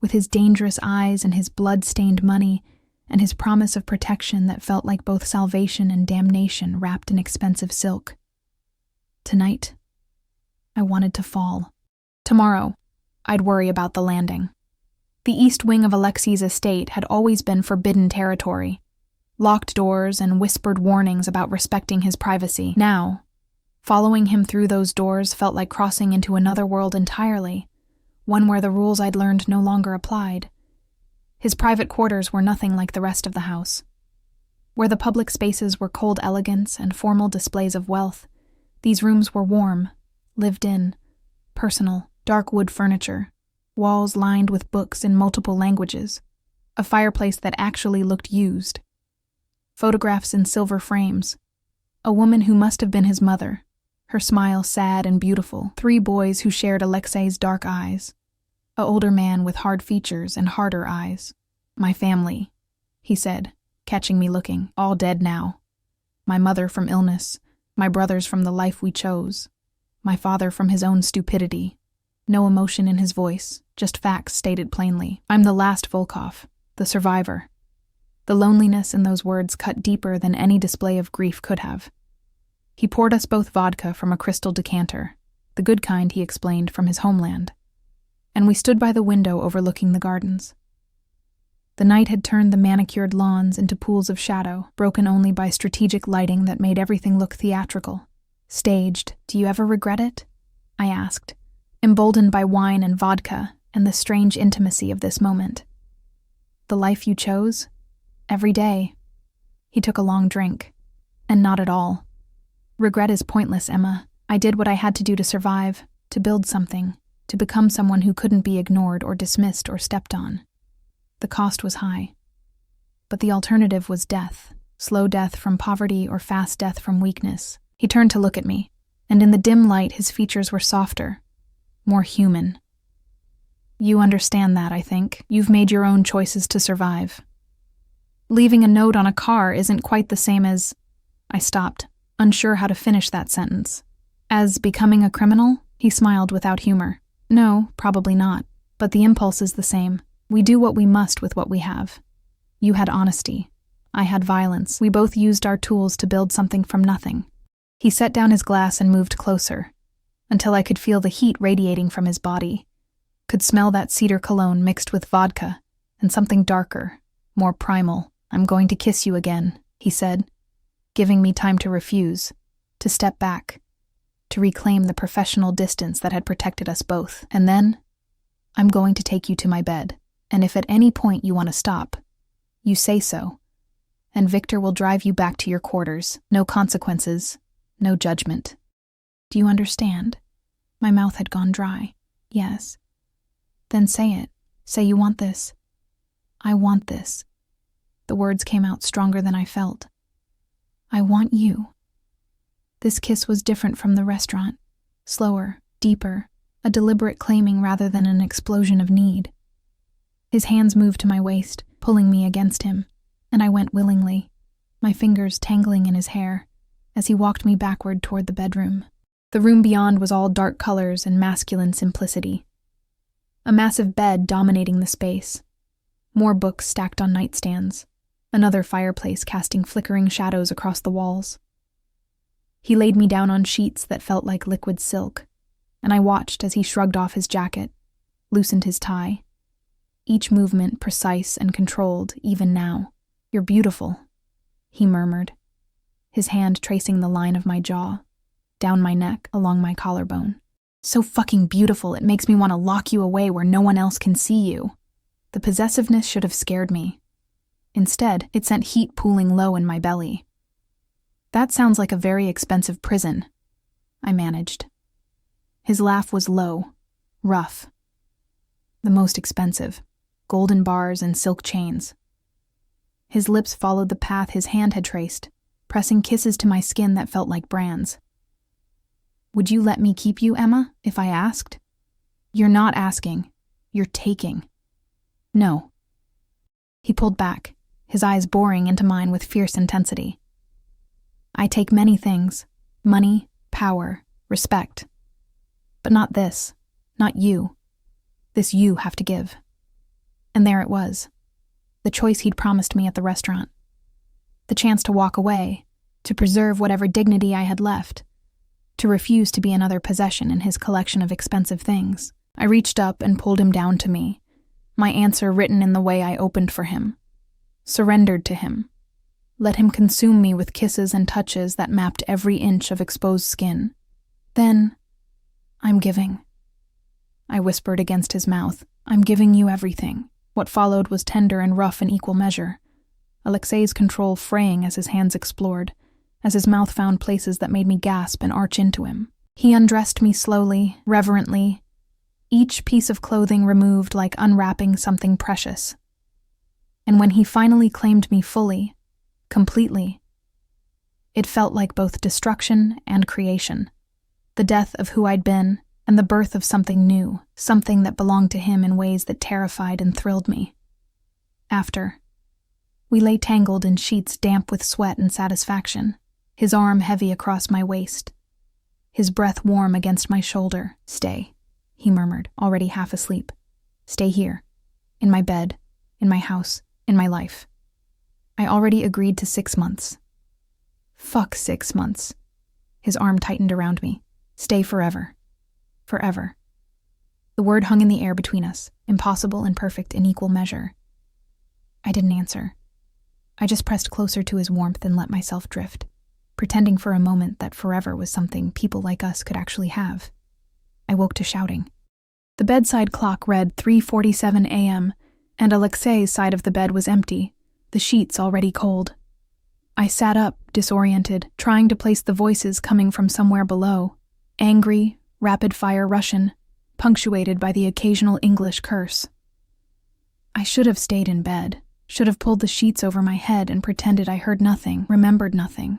Speaker 1: with his dangerous eyes and his blood-stained money and his promise of protection that felt like both salvation and damnation wrapped in expensive silk. Tonight, I wanted to fall. Tomorrow, I'd worry about the landing. The east wing of Alexei's estate had always been forbidden territory, locked doors and whispered warnings about respecting his privacy. Now, following him through those doors felt like crossing into another world entirely, one where the rules I'd learned no longer applied. His private quarters were nothing like the rest of the house. Where the public spaces were cold elegance and formal displays of wealth, these rooms were warm, lived in, personal, dark wood furniture, walls lined with books in multiple languages, a fireplace that actually looked used, photographs in silver frames, a woman who must have been his mother, her smile sad and beautiful, 3 boys who shared Alexei's dark eyes, an older man with hard features and harder eyes. My family. he said, catching me looking. All dead now. My mother from illness, my brothers from the life we chose, my father from his own stupidity. No emotion in his voice, just facts stated plainly. I'm the last Volkov, the survivor. The loneliness in those words cut deeper than any display of grief could have. He poured us both vodka from a crystal decanter, the good kind, he explained, from his homeland, and we stood by the window overlooking the gardens. The night had turned the manicured lawns into pools of shadow, broken only by strategic lighting that made everything look theatrical. Staged. Do you ever regret it? I asked, emboldened by wine and vodka and the strange intimacy of this moment. The life you chose? Every day. He took a long drink. And not at all. Regret is pointless, Emma. I did what I had to do to survive, to build something, to become someone who couldn't be ignored or dismissed or stepped on. The cost was high. But the alternative was death, slow death from poverty or fast death from weakness. He turned to look at me, and in the dim light his features were softer, more human. You understand that, I think. You've made your own choices to survive. Leaving a note on a car isn't quite the same as... I stopped, unsure how to finish that sentence. As becoming a criminal? He smiled without humor. No, probably not. But the impulse is the same. We do what we must with what we have. You had honesty. I had violence. We both used our tools to build something from nothing. He set down his glass and moved closer, until I could feel the heat radiating from his body, could smell that cedar cologne mixed with vodka, and something darker, more primal. I'm going to kiss you again, he said, giving me time to refuse, to step back, to reclaim the professional distance that had protected us both. And then, I'm going to take you to my bed, and if at any point you want to stop, you say so, and Victor will drive you back to your quarters. No consequences, no judgment. Do you understand? My mouth had gone dry. Yes. Then say it. Say you want this. I want this. The words came out stronger than I felt. I want you. This kiss was different from the restaurant. Slower, deeper, a deliberate claiming rather than an explosion of need. His hands moved to my waist, pulling me against him, and I went willingly, my fingers tangling in his hair, as he walked me backward toward the bedroom. The room beyond was all dark colors and masculine simplicity. A massive bed dominating the space. More books stacked on nightstands. Another fireplace casting flickering shadows across the walls. He laid me down on sheets that felt like liquid silk, and I watched as he shrugged off his jacket, loosened his tie. Each movement precise and controlled, even now. You're beautiful, he murmured, his hand tracing the line of my jaw, down my neck, along my collarbone. So fucking beautiful, it makes me want to lock you away where no one else can see you. The possessiveness should have scared me. Instead, it sent heat pooling low in my belly. That sounds like a very expensive prison, I managed. His laugh was low, rough. The most expensive, golden bars and silk chains. His lips followed the path his hand had traced, pressing kisses to my skin that felt like brands. Would you let me keep you, Emma, if I asked? You're not asking. You're taking. No. He pulled back, his eyes boring into mine with fierce intensity. I take many things. Money, power, respect. But not this. Not you. This you have to give. And there it was. The choice he'd promised me at the restaurant. The chance to walk away, to preserve whatever dignity I had left, to refuse to be another possession in his collection of expensive things. I reached up and pulled him down to me, my answer written in the way I opened for him. Surrendered to him. Let him consume me with kisses and touches that mapped every inch of exposed skin. Then, I'm giving. I whispered against his mouth. I'm giving you everything. What followed was tender and rough in equal measure. Alexei's control fraying as his hands explored, as his mouth found places that made me gasp and arch into him. He undressed me slowly, reverently, each piece of clothing removed like unwrapping something precious. And when he finally claimed me fully, completely, it felt like both destruction and creation, the death of who I'd been and the birth of something new, something that belonged to him in ways that terrified and thrilled me. After, We lay tangled in sheets damp with sweat and satisfaction, his arm heavy across my waist, his breath warm against my shoulder. "Stay," he murmured, already half asleep. "Stay here. In my bed, in my house, in my life." I already agreed to 6 months. Fuck 6 months. His arm tightened around me. Stay forever. Forever. The word hung in the air between us, impossible and perfect in equal measure. I didn't answer. I just pressed closer to his warmth and let myself drift, pretending for a moment that forever was something people like us could actually have. I woke to shouting. The bedside clock read 3:47 a.m., and Alexei's side of the bed was empty, the sheets already cold. I sat up, disoriented, trying to place the voices coming from somewhere below. Angry, rapid-fire Russian, punctuated by the occasional English curse. I should have stayed in bed, should have pulled the sheets over my head and pretended I heard nothing, remembered nothing,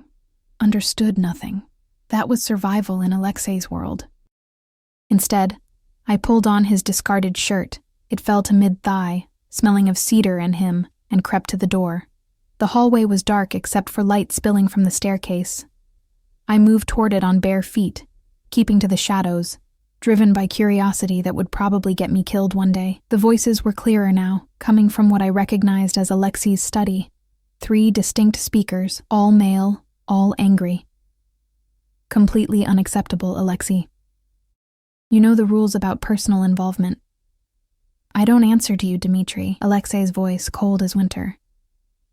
Speaker 1: understood nothing. That was survival in Alexei's world. Instead, I pulled on his discarded shirt. It fell to mid-thigh, smelling of cedar and him, and crept to the door. The hallway was dark except for light spilling from the staircase. I moved toward it on bare feet, keeping to the shadows, driven by curiosity that would probably get me killed one day. The voices were clearer now, coming from what I recognized as Alexei's study. 3 distinct speakers, all male, all angry. Completely unacceptable, Alexei. You know the rules about personal involvement. I don't answer to you, Dmitri, Alexei's voice cold as winter.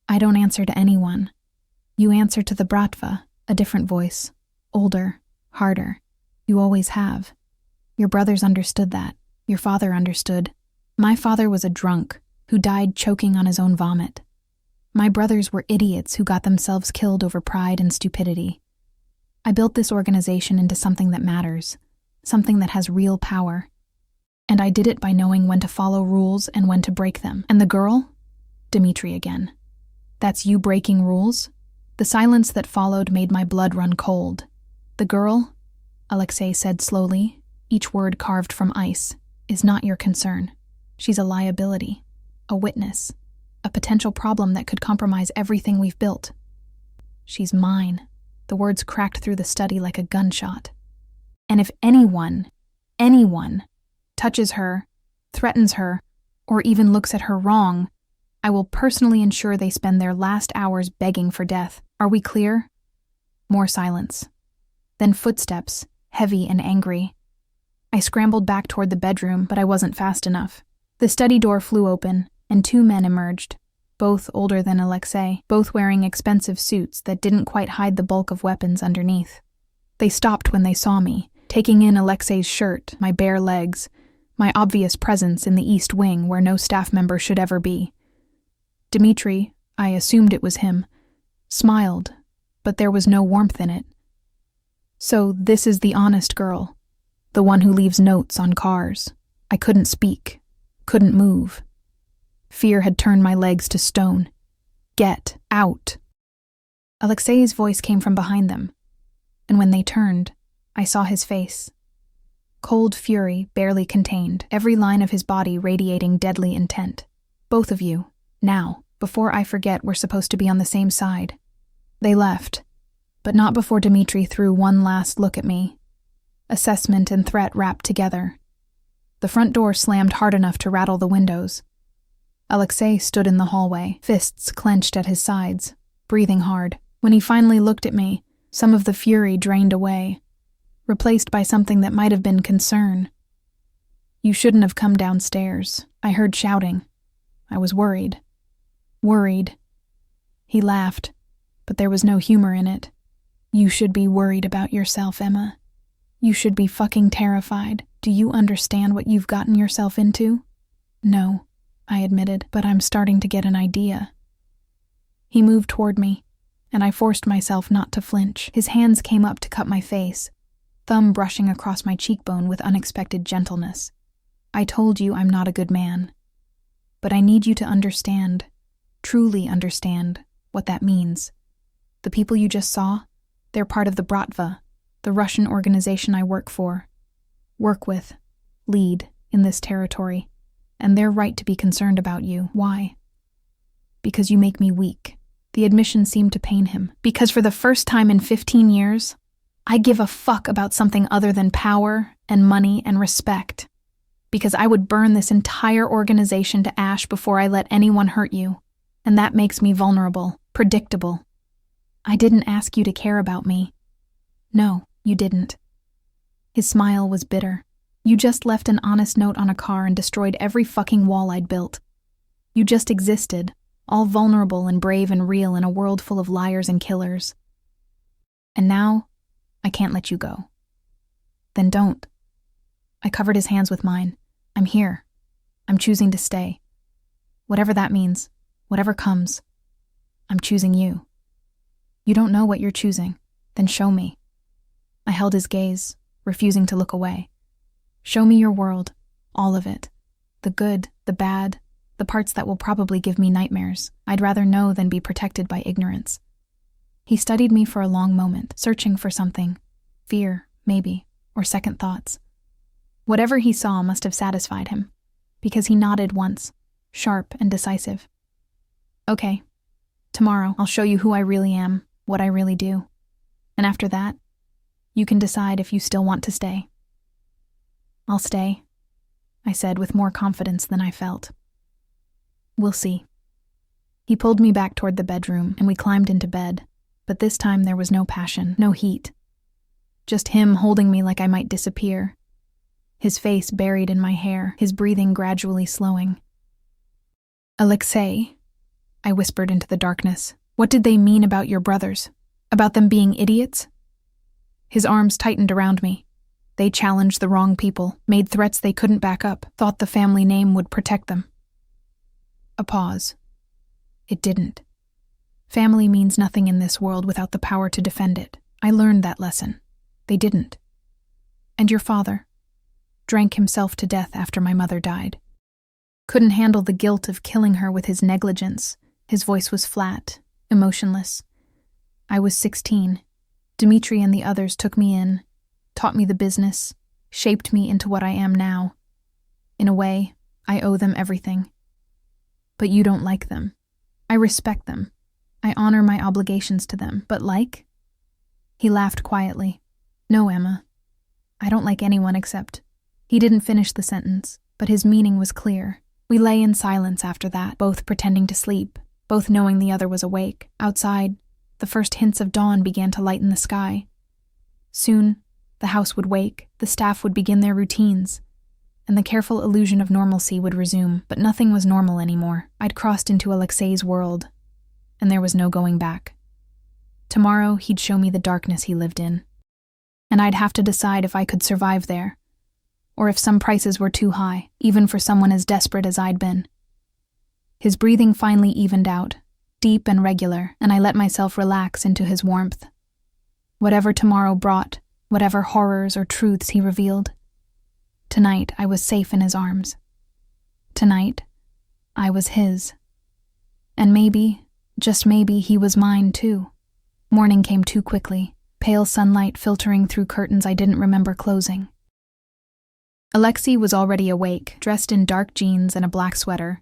Speaker 1: I don't answer to anyone. You answer to the Bratva, a different voice, older, harder. You always have. Your brothers understood that. Your father understood. My father was a drunk who died choking on his own vomit. My brothers were idiots who got themselves killed over pride and stupidity. I built this organization into something that matters, something that has real power. And I did it by knowing when to follow rules and when to break them. And the girl? Dmitri again. That's you breaking rules? The silence that followed made my blood run cold. The girl, Alexei said slowly, each word carved from ice, is not your concern. She's a liability, a witness, a potential problem that could compromise everything we've built. She's mine. The words cracked through the study like a gunshot. And if anyone touches her, threatens her, or even looks at her wrong, I will personally ensure they spend their last hours begging for death. Are we clear? More silence. Then footsteps, heavy and angry. I scrambled back toward the bedroom, but I wasn't fast enough. The study door flew open, and 2 men emerged, both older than Alexei, both wearing expensive suits that didn't quite hide the bulk of weapons underneath. They stopped when they saw me, taking in Alexei's shirt, my bare legs, my obvious presence in the East Wing where no staff member should ever be. Dmitri, I assumed it was him, smiled, but there was no warmth in it. So this is the honest girl, the one who leaves notes on cars. I couldn't speak, couldn't move. Fear had turned my legs to stone. Get out. Alexei's voice came from behind them, and when they turned, I saw his face. Cold fury barely contained, every line of his body radiating deadly intent. Both of you, now, before I forget we're supposed to be on the same side. They left, but not before Dmitri threw one last look at me. Assessment and threat wrapped together. The front door slammed hard enough to rattle the windows. Alexei stood in the hallway, fists clenched at his sides, breathing hard. When he finally looked at me, some of the fury drained away, replaced by something that might have been concern. You shouldn't have come downstairs. I heard shouting. I was worried. Worried. He laughed, but there was no humor in it. You should be worried about yourself, Emma. You should be fucking terrified. Do you understand what you've gotten yourself into? No, I admitted, but I'm starting to get an idea. He moved toward me, and I forced myself not to flinch. His hands came up to cup my face, thumb brushing across my cheekbone with unexpected gentleness. I told you I'm not a good man, but I need you to understand, truly understand, what that means. The people you just saw, they're part of the Bratva, the Russian organization I work for, work with, lead in this territory, and they're right to be concerned about you. Why? Because you make me weak. The admission seemed to pain him. Because for the first time in 15 years, I give a fuck about something other than power and money and respect. Because I would burn this entire organization to ash before I let anyone hurt you. And that makes me vulnerable, predictable. I didn't ask you to care about me. No, you didn't. His smile was bitter. You just left an honest note on a car and destroyed every fucking wall I'd built. You just existed, all vulnerable and brave and real in a world full of liars and killers. And now, I can't let you go. Then don't. I covered his hands with mine. I'm here. I'm choosing to stay. Whatever that means, whatever comes, I'm choosing you. You don't know what you're choosing. Then show me. I held his gaze, refusing to look away. Show me your world, all of it. The good, the bad, the parts that will probably give me nightmares. I'd rather know than be protected by ignorance. He studied me for a long moment, searching for something. Fear, maybe, or second thoughts. Whatever he saw must have satisfied him, because he nodded once, sharp and decisive. Okay, tomorrow I'll show you who I really am, what I really do. And after that, you can decide if you still want to stay. I'll stay, I said with more confidence than I felt. We'll see. He pulled me back toward the bedroom, and we climbed into bed, but this time there was no passion, no heat. Just him holding me like I might disappear. His face buried in my hair, his breathing gradually slowing. Alexei, I whispered into the darkness, what did they mean about your brothers? About them being idiots? His arms tightened around me. They challenged the wrong people, made threats they couldn't back up, thought the family name would protect them. A pause. It didn't. Family means nothing in this world without the power to defend it. I learned that lesson. They didn't. And your father? Drank himself to death after my mother died. Couldn't handle the guilt of killing her with his negligence. His voice was flat, emotionless. I was 16. Dmitri and the others took me in, taught me the business, shaped me into what I am now. In a way, I owe them everything. But you don't like them. I respect them. I honor my obligations to them, but like? He laughed quietly. No, Emma. I don't like anyone except... He didn't finish the sentence, but his meaning was clear. We lay in silence after that, both pretending to sleep, both knowing the other was awake. Outside, the first hints of dawn began to lighten the sky. Soon, the house would wake, the staff would begin their routines, and the careful illusion of normalcy would resume, but nothing was normal anymore. I'd crossed into Alexei's world, and there was no going back. Tomorrow, he'd show me the darkness he lived in, and I'd have to decide if I could survive there, or if some prices were too high, even for someone as desperate as I'd been. His breathing finally evened out, deep and regular, and I let myself relax into his warmth. Whatever tomorrow brought, whatever horrors or truths he revealed, tonight I was safe in his arms. Tonight, I was his. And maybe, just maybe, he was mine too. Morning came too quickly, pale sunlight filtering through curtains I didn't remember closing. Alexei was already awake, dressed in dark jeans and a black sweater,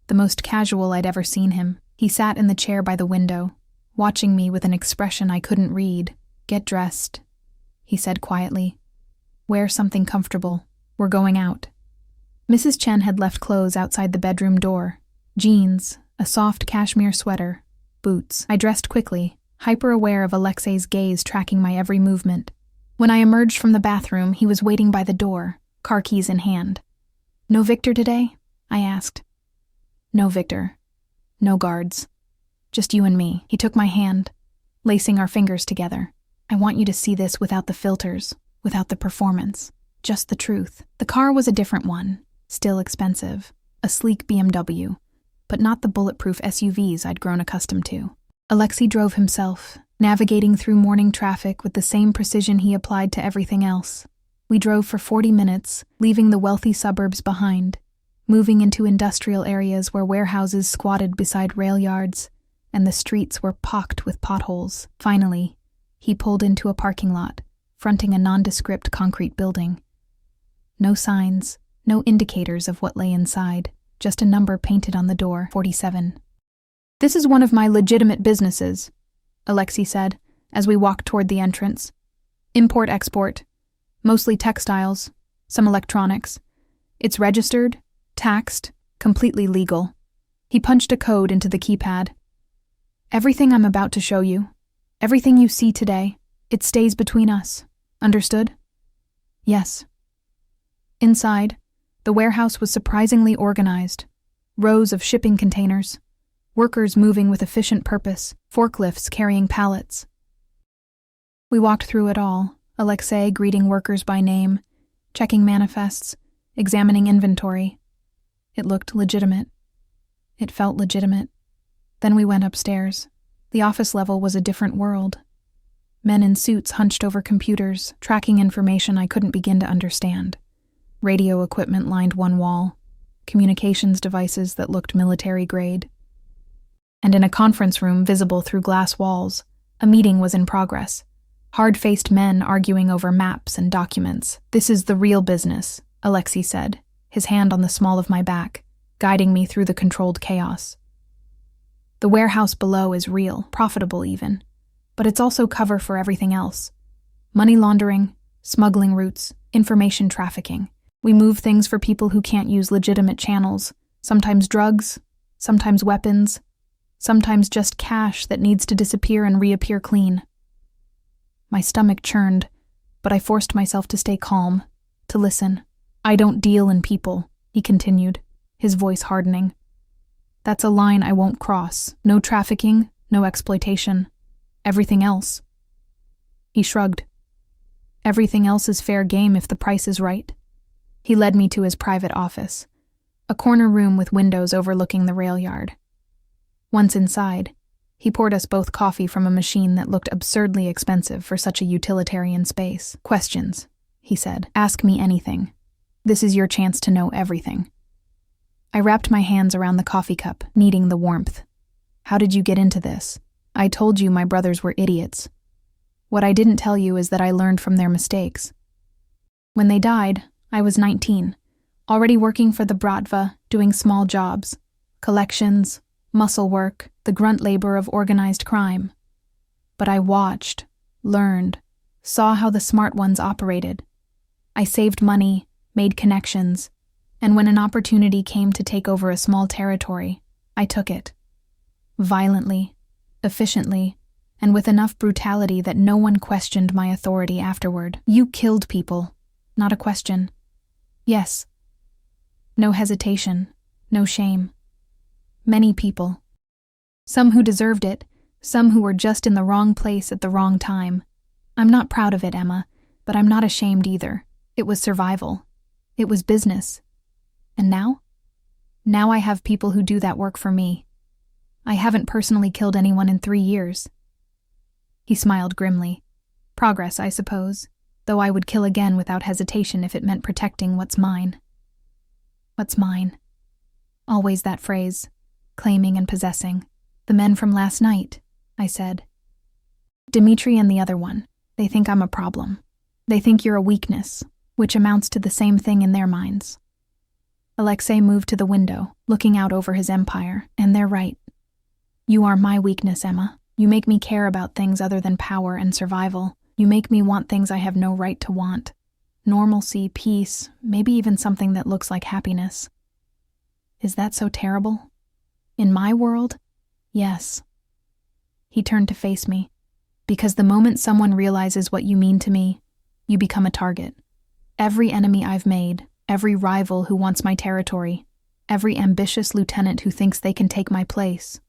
Speaker 1: the most casual I'd ever seen him. He sat in the chair by the window, watching me with an expression I couldn't read. Get dressed, he said quietly. Wear something comfortable. We're going out. Mrs. Chen had left clothes outside the bedroom door. Jeans, a soft cashmere sweater, boots. I dressed quickly, hyper-aware of Alexei's gaze tracking my every movement. When I emerged from the bathroom, he was waiting by the door, car keys in hand. No Victor today? I asked. No Victor. No guards. Just you and me. He took my hand, lacing our fingers together. I want you to see this without the filters, without the performance. Just the truth. The car was a different one, still expensive. A sleek BMW, but not the bulletproof SUVs I'd grown accustomed to. Alexei drove himself, navigating through morning traffic with the same precision he applied to everything else. We drove for 40 minutes, leaving the wealthy suburbs behind, moving into industrial areas where warehouses squatted beside rail yards, and the streets were pocked with potholes. Finally, he pulled into a parking lot, fronting a nondescript concrete building. No signs, no indicators of what lay inside, just a number painted on the door, 47. This is one of my legitimate businesses, Alexei said, as we walked toward the entrance. Import-export, mostly textiles, some electronics. It's registered, taxed, completely legal. He punched a code into the keypad. Everything I'm about to show you, everything you see today, it stays between us. Understood? Yes. Inside, the warehouse was surprisingly organized. Rows of shipping containers, workers moving with efficient purpose, forklifts carrying pallets. We walked through it all, Alexei greeting workers by name, checking manifests, examining inventory. It looked legitimate. It felt legitimate. Then we went upstairs. The office level was a different world. Men in suits hunched over computers, tracking information I couldn't begin to understand. Radio equipment lined one wall, communications devices that looked military-grade. And in a conference room visible through glass walls, a meeting was in progress. Hard-faced men arguing over maps and documents. This is the real business, Alexei said, his hand on the small of my back, guiding me through the controlled chaos. The warehouse below is real, profitable even, but it's also cover for everything else. Money laundering, smuggling routes, information trafficking. We move things for people who can't use legitimate channels, sometimes drugs, sometimes weapons, sometimes just cash that needs to disappear and reappear clean. My stomach churned, but I forced myself to stay calm, to listen. I don't deal in people, he continued, his voice hardening. That's a line I won't cross. No trafficking, no exploitation. Everything else. He shrugged. Everything else is fair game if the price is right. He led me to his private office, a corner room with windows overlooking the rail yard. Once inside, he poured us both coffee from a machine that looked absurdly expensive for such a utilitarian space. Questions, he said. Ask me anything. This is your chance to know everything. I wrapped my hands around the coffee cup, needing the warmth. How did you get into this? I told you my brothers were idiots. What I didn't tell you is that I learned from their mistakes. When they died, I was 19, already working for the Bratva, doing small jobs, collections, muscle work, the grunt labor of organized crime. But I watched, learned, saw how the smart ones operated. I saved money, made connections, and when an opportunity came to take over a small territory, I took it. Violently, efficiently, and with enough brutality that no one questioned my authority afterward. You killed people, not a question. Yes. No hesitation, no shame. Many people. Some who deserved it, some who were just in the wrong place at the wrong time. I'm not proud of it, Emma, but I'm not ashamed either. It was survival. It was business. And now? Now I have people who do that work for me. I haven't personally killed anyone in 3 years. He smiled grimly. Progress, I suppose, though I would kill again without hesitation if it meant protecting what's mine. What's mine? Always that phrase, claiming and possessing. The men from last night, I said. Dimitri and the other one, they think I'm a problem. They think you're a weakness, which amounts to the same thing in their minds. Alexei moved to the window, looking out over his empire, and they're right. You are my weakness, Emma. You make me care about things other than power and survival. You make me want things I have no right to want. Normalcy, peace, maybe even something that looks like happiness. Is that so terrible? In my world? Yes. He turned to face me. Because the moment someone realizes what you mean to me, you become a target. Every enemy I've made, every rival who wants my territory, every ambitious lieutenant who thinks they can take my place,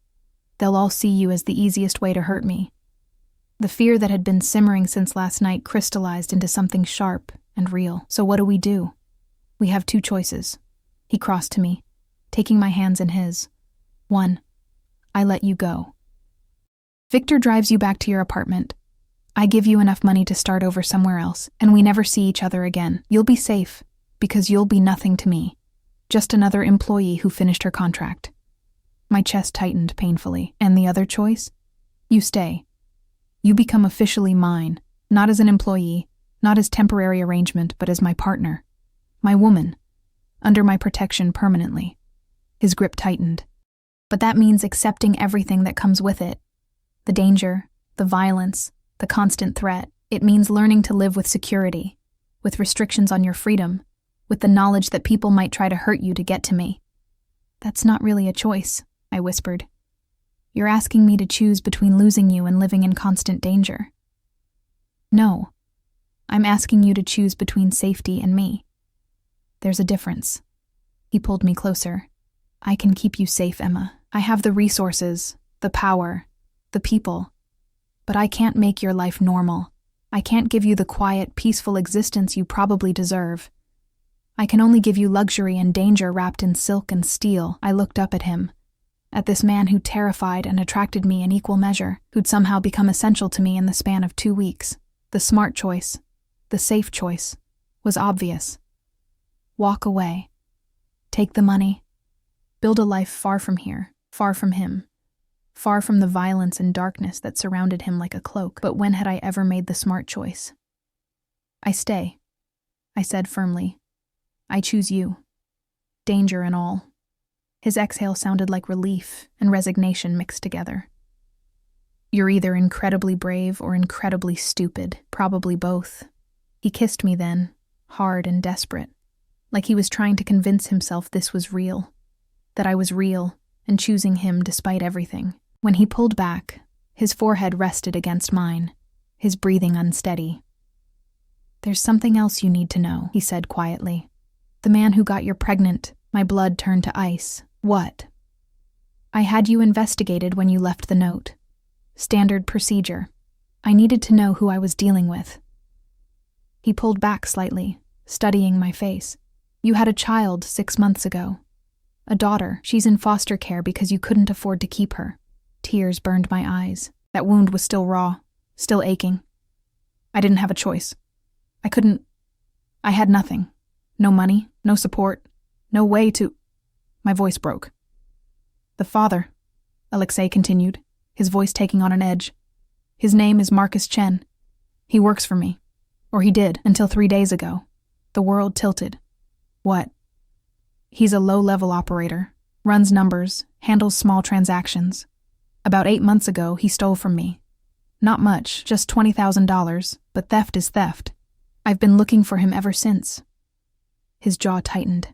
Speaker 1: they'll all see you as the easiest way to hurt me. The fear that had been simmering since last night crystallized into something sharp and real. So what do? We have 2 choices. He crossed to me, taking my hands in his. 1. I let you go. Victor drives you back to your apartment. I give you enough money to start over somewhere else, and we never see each other again. You'll be safe, because you'll be nothing to me. Just another employee who finished her contract. My chest tightened painfully. And the other choice? You stay. You become officially mine, not as an employee, not as temporary arrangement, but as my partner. My woman. Under my protection permanently. His grip tightened. but that means accepting everything that comes with it. The danger, the violence, the constant threat. It means learning to live with security, with restrictions on your freedom, with the knowledge that people might try to hurt you to get to me. That's not really a choice, I whispered. You're asking me to choose between losing you and living in constant danger. No, I'm asking you to choose between safety and me. There's a difference. He pulled me closer. I can keep you safe, Emma. I have the resources, the power, the people. But I can't make your life normal. I can't give you the quiet, peaceful existence you probably deserve. I can only give you luxury and danger wrapped in silk and steel. I looked up at him, at this man who terrified and attracted me in equal measure, who'd somehow become essential to me in the span of 2 weeks. The smart choice, the safe choice, was obvious. Walk away. Take the money. Build a life far from here, far from him, far from the violence and darkness that surrounded him like a cloak. But when had I ever made the smart choice? I stay, I said firmly. I choose you. Danger and all. His exhale sounded like relief and resignation mixed together. You're either incredibly brave or incredibly stupid, probably both. He kissed me then, hard and desperate, like he was trying to convince himself this was real, that I was real and choosing him despite everything. When he pulled back, his forehead rested against mine, his breathing unsteady. There's something else you need to know, he said quietly. The man who got you pregnant, my blood turned to ice. What? I had you investigated when you left the note. Standard procedure. I needed to know who I was dealing with. He pulled back slightly, studying my face. You had a child 6 months ago. A daughter. She's in foster care because you couldn't afford to keep her. Tears burned my eyes. That wound was still raw, still aching. I didn't have a choice. I had nothing. No money, no support, no way to... My voice broke. The father, Alexei continued, his voice taking on an edge. His name is Marcus Chen. He works for me. Or he did, until 3 days ago. The world tilted. What? He's a low-level operator, runs numbers, handles small transactions. About 8 months ago, he stole from me. Not much, just $20,000, but theft is theft. I've been looking for him ever since. His jaw tightened.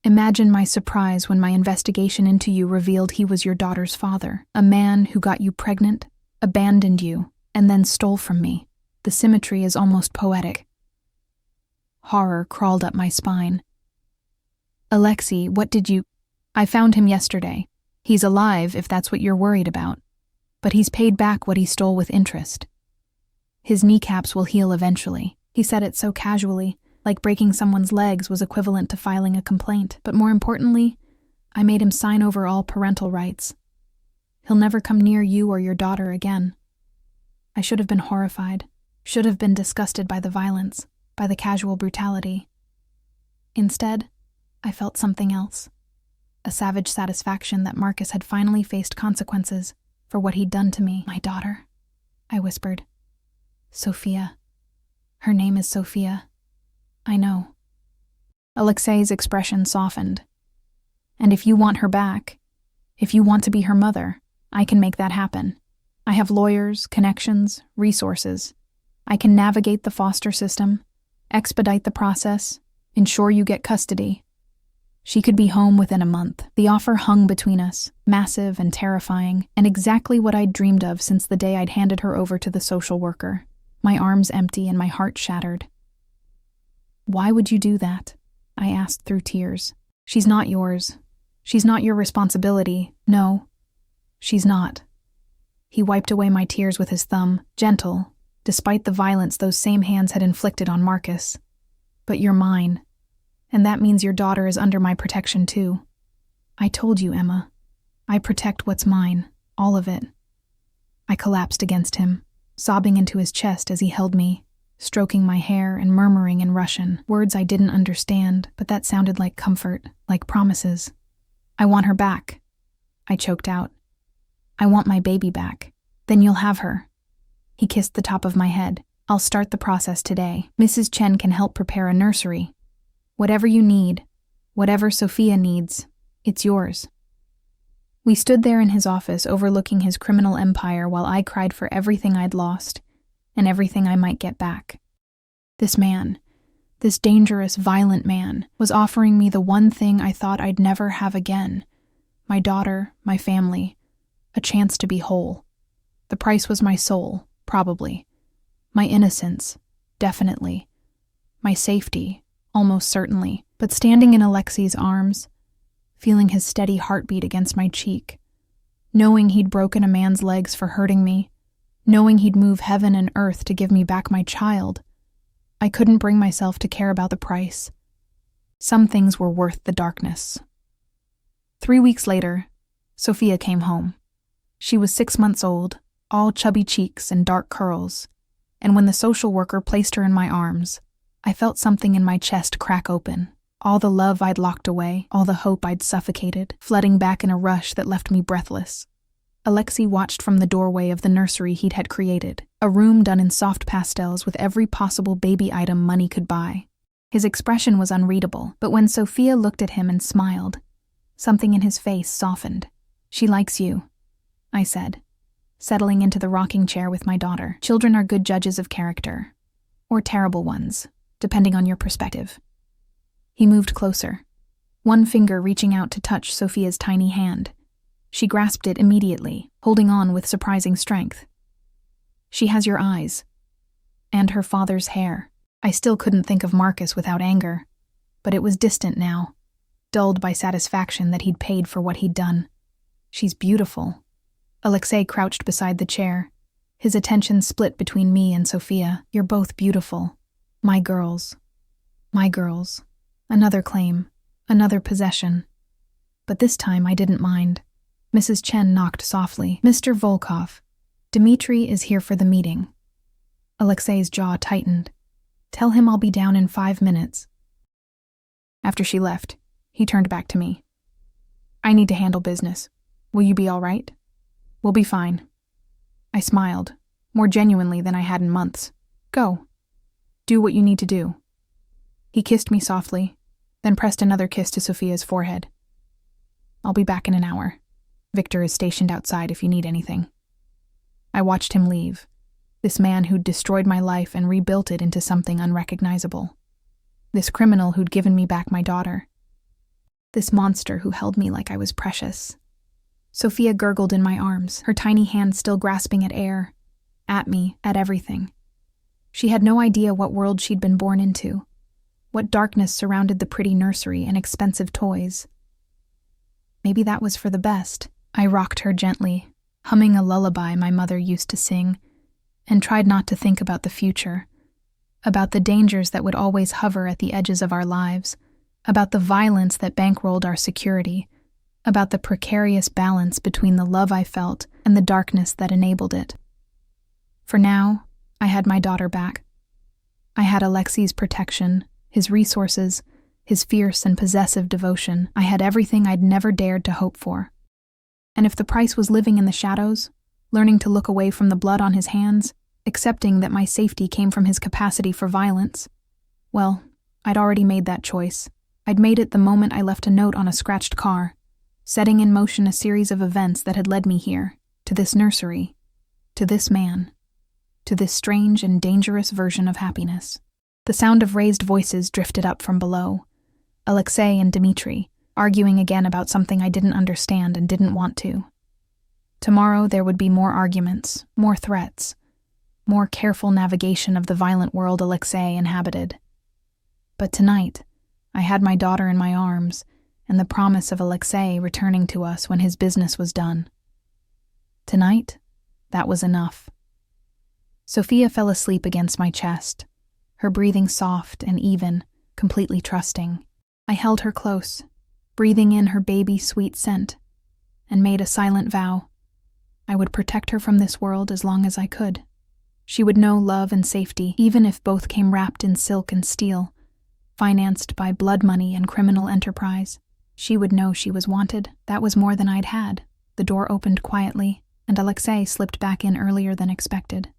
Speaker 1: Imagine my surprise when my investigation into you revealed he was your daughter's father, a man who got you pregnant, abandoned you, and then stole from me. The symmetry is almost poetic. Horror crawled up my spine. Alexei, what did you... I found him yesterday. He's alive, if that's what you're worried about. But he's paid back what he stole with interest. His kneecaps will heal eventually. He said it so casually, like breaking someone's legs was equivalent to filing a complaint. But more importantly, I made him sign over all parental rights. He'll never come near you or your daughter again. I should have been horrified, should have been disgusted by the violence, by the casual brutality. Instead, I felt something else. A savage satisfaction that Marcus had finally faced consequences for what he'd done to me. My daughter, I whispered. Sophia. Her name is Sophia. I know. Alexei's expression softened. And if you want her back, if you want to be her mother, I can make that happen. I have lawyers, connections, resources. I can navigate the foster system, expedite the process, ensure you get custody. She could be home within a month. The offer hung between us, massive and terrifying, and exactly what I'd dreamed of since the day I'd handed her over to the social worker. My arms empty and my heart shattered. Why would you do that? I asked through tears. She's not yours. She's not your responsibility. No, she's not. He wiped away my tears with his thumb, gentle, despite the violence those same hands had inflicted on Marcus. But you're mine. And that means your daughter is under my protection too. I told you, Emma. I protect what's mine, all of it. I collapsed against him, sobbing into his chest as he held me, stroking my hair and murmuring in Russian, words I didn't understand, but that sounded like comfort, like promises. I want her back, I choked out. I want my baby back. Then you'll have her. He kissed the top of my head. I'll start the process today. Mrs. Chen can help prepare a nursery. Whatever you need, whatever Sophia needs, it's yours. We stood there in his office overlooking his criminal empire while I cried for everything I'd lost and everything I might get back. This man, this dangerous, violent man, was offering me the one thing I thought I'd never have again: my daughter, my family, a chance to be whole. The price was my soul, probably. My innocence, definitely. My safety, almost certainly. But standing in Alexei's arms, feeling his steady heartbeat against my cheek, knowing he'd broken a man's legs for hurting me, knowing he'd move heaven and earth to give me back my child, I couldn't bring myself to care about the price. Some things were worth the darkness. 3 weeks later, Sophia came home. She was 6 months old, all chubby cheeks and dark curls, and when the social worker placed her in my arms, I felt something in my chest crack open. All the love I'd locked away, all the hope I'd suffocated, flooding back in a rush that left me breathless. Alexei watched from the doorway of the nursery he'd had created, a room done in soft pastels with every possible baby item money could buy. His expression was unreadable, but when Sophia looked at him and smiled, something in his face softened. "She likes you," I said, settling into the rocking chair with my daughter. Children are good judges of character, or terrible ones, depending on your perspective. He moved closer, one finger reaching out to touch Sophia's tiny hand. She grasped it immediately, holding on with surprising strength. "She has your eyes. And her father's hair." I still couldn't think of Marcus without anger, but it was distant now, dulled by satisfaction that he'd paid for what he'd done. "She's beautiful." Alexei crouched beside the chair, his attention split between me and Sophia. "You're both beautiful. My girls. My girls." Another claim, another possession. But this time I didn't mind. Mrs. Chen knocked softly. "Mr. Volkov, Dmitri is here for the meeting." Alexei's jaw tightened. "Tell him I'll be down in 5 minutes." After she left, he turned back to me. "I need to handle business. Will you be all right?" "We'll be fine." I smiled, more genuinely than I had in months. "Go. Do what you need to do." He kissed me softly, then pressed another kiss to Sophia's forehead. "I'll be back in an hour. Victor is stationed outside if you need anything." I watched him leave, this man who'd destroyed my life and rebuilt it into something unrecognizable. This criminal who'd given me back my daughter. This monster who held me like I was precious. Sophia gurgled in my arms, her tiny hand still grasping at air, at me, at everything. She had no idea what world she'd been born into, what darkness surrounded the pretty nursery and expensive toys. Maybe that was for the best. I rocked her gently, humming a lullaby my mother used to sing, and tried not to think about the future, about the dangers that would always hover at the edges of our lives, about the violence that bankrolled our security, about the precarious balance between the love I felt and the darkness that enabled it. For now, I had my daughter back. I had Alexei's protection, his resources, his fierce and possessive devotion. I had everything I'd never dared to hope for. And if the price was living in the shadows, learning to look away from the blood on his hands, accepting that my safety came from his capacity for violence, well, I'd already made that choice. I'd made it the moment I left a note on a scratched car, setting in motion a series of events that had led me here, to this nursery, to this man, to this strange and dangerous version of happiness. The sound of raised voices drifted up from below. Alexei and Dmitri, arguing again about something I didn't understand and didn't want to. Tomorrow there would be more arguments, more threats, more careful navigation of the violent world Alexei inhabited. But tonight, I had my daughter in my arms, and the promise of Alexei returning to us when his business was done. Tonight, that was enough. Sophia fell asleep against my chest, her breathing soft and even, completely trusting. I held her close, breathing in her baby's sweet scent, and made a silent vow. I would protect her from this world as long as I could. She would know love and safety, even if both came wrapped in silk and steel, financed by blood money and criminal enterprise. She would know she was wanted. That was more than I'd had. The door opened quietly, and Alexei slipped back in earlier than expected.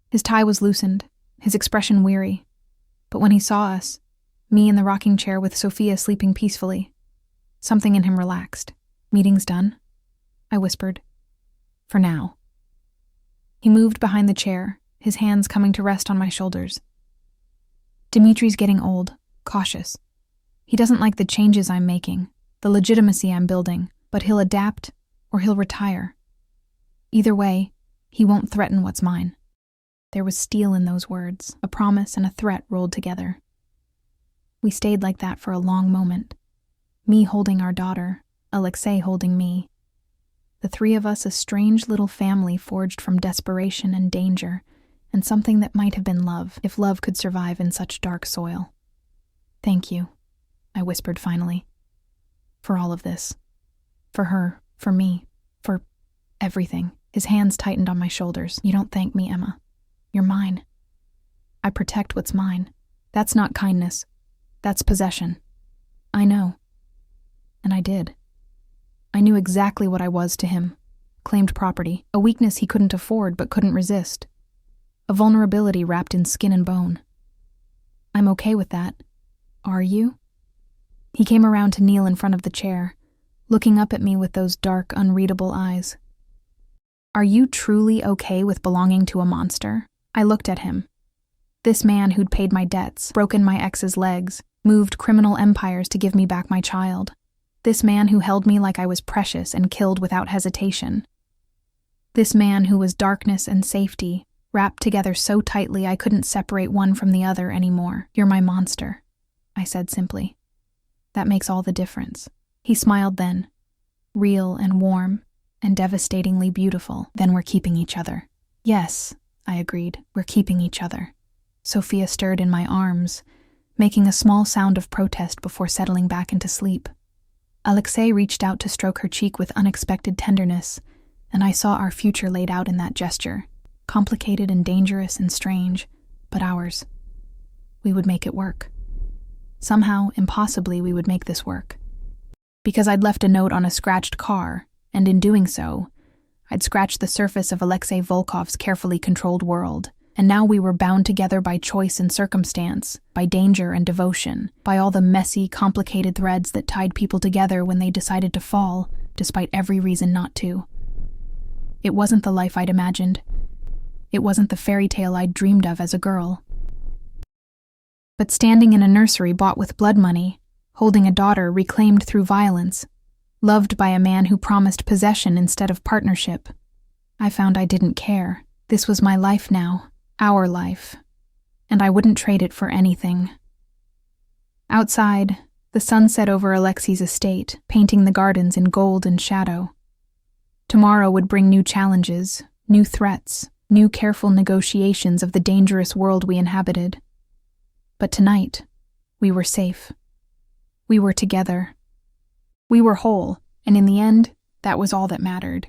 Speaker 1: His tie was loosened, his expression weary. But when he saw us, me in the rocking chair with Sophia sleeping peacefully, something in him relaxed. "Meeting's done?" I whispered. For now. He moved behind the chair, his hands coming to rest on my shoulders. Dimitri's getting old, cautious. He doesn't like the changes I'm making, the legitimacy I'm building, but he'll adapt or he'll retire. Either way, he won't threaten what's mine. There was steel in those words, a promise and a threat rolled together. We stayed like that for a long moment. Me holding our daughter, Alexei holding me. The three of us a strange little family forged from desperation and danger, and something that might have been love, if love could survive in such dark soil. Thank you, I whispered finally. For all of this. For her, for me, for everything. His hands tightened on my shoulders. You don't thank me, Emma. You're mine. I protect what's mine. That's not kindness. That's possession. I know. And I did. I knew exactly what I was to him. Claimed property, a weakness he couldn't afford but couldn't resist. A vulnerability wrapped in skin and bone. I'm okay with that. Are you? He came around to kneel in front of the chair, looking up at me with those dark, unreadable eyes. Are you truly okay with belonging to a monster? I looked at him. This man who'd paid my debts, broken my ex's legs, moved criminal empires to give me back my child. This man who held me like I was precious and killed without hesitation. This man who was darkness and safety, wrapped together so tightly I couldn't separate one from the other anymore. You're my monster, I said simply. That makes all the difference. He smiled then, real and warm and devastatingly beautiful. Then we're keeping each other. Yes, I agreed, we're keeping each other. Sophia stirred in my arms, making a small sound of protest before settling back into sleep. Alexei reached out to stroke her cheek with unexpected tenderness, and I saw our future laid out in that gesture, complicated and dangerous and strange, but ours. We would make it work. Somehow, impossibly, we would make this work. Because I'd left a note on a scratched car, and in doing so, I'd scratched the surface of Alexei Volkov's carefully controlled world, and now we were bound together by choice and circumstance, by danger and devotion, by all the messy, complicated threads that tied people together when they decided to fall, despite every reason not to. It wasn't the life I'd imagined. It wasn't the fairy tale I'd dreamed of as a girl. But standing in a nursery bought with blood money, holding a daughter reclaimed through violence, loved by a man who promised possession instead of partnership, I found I didn't care. This was my life now. Our life, and I wouldn't trade it for anything. Outside, the sun set over Alexei's estate, painting the gardens in gold and shadow. Tomorrow would bring new challenges, new threats, new careful negotiations of the dangerous world we inhabited. But tonight, we were safe. We were together. We were whole, and in the end, that was all that mattered.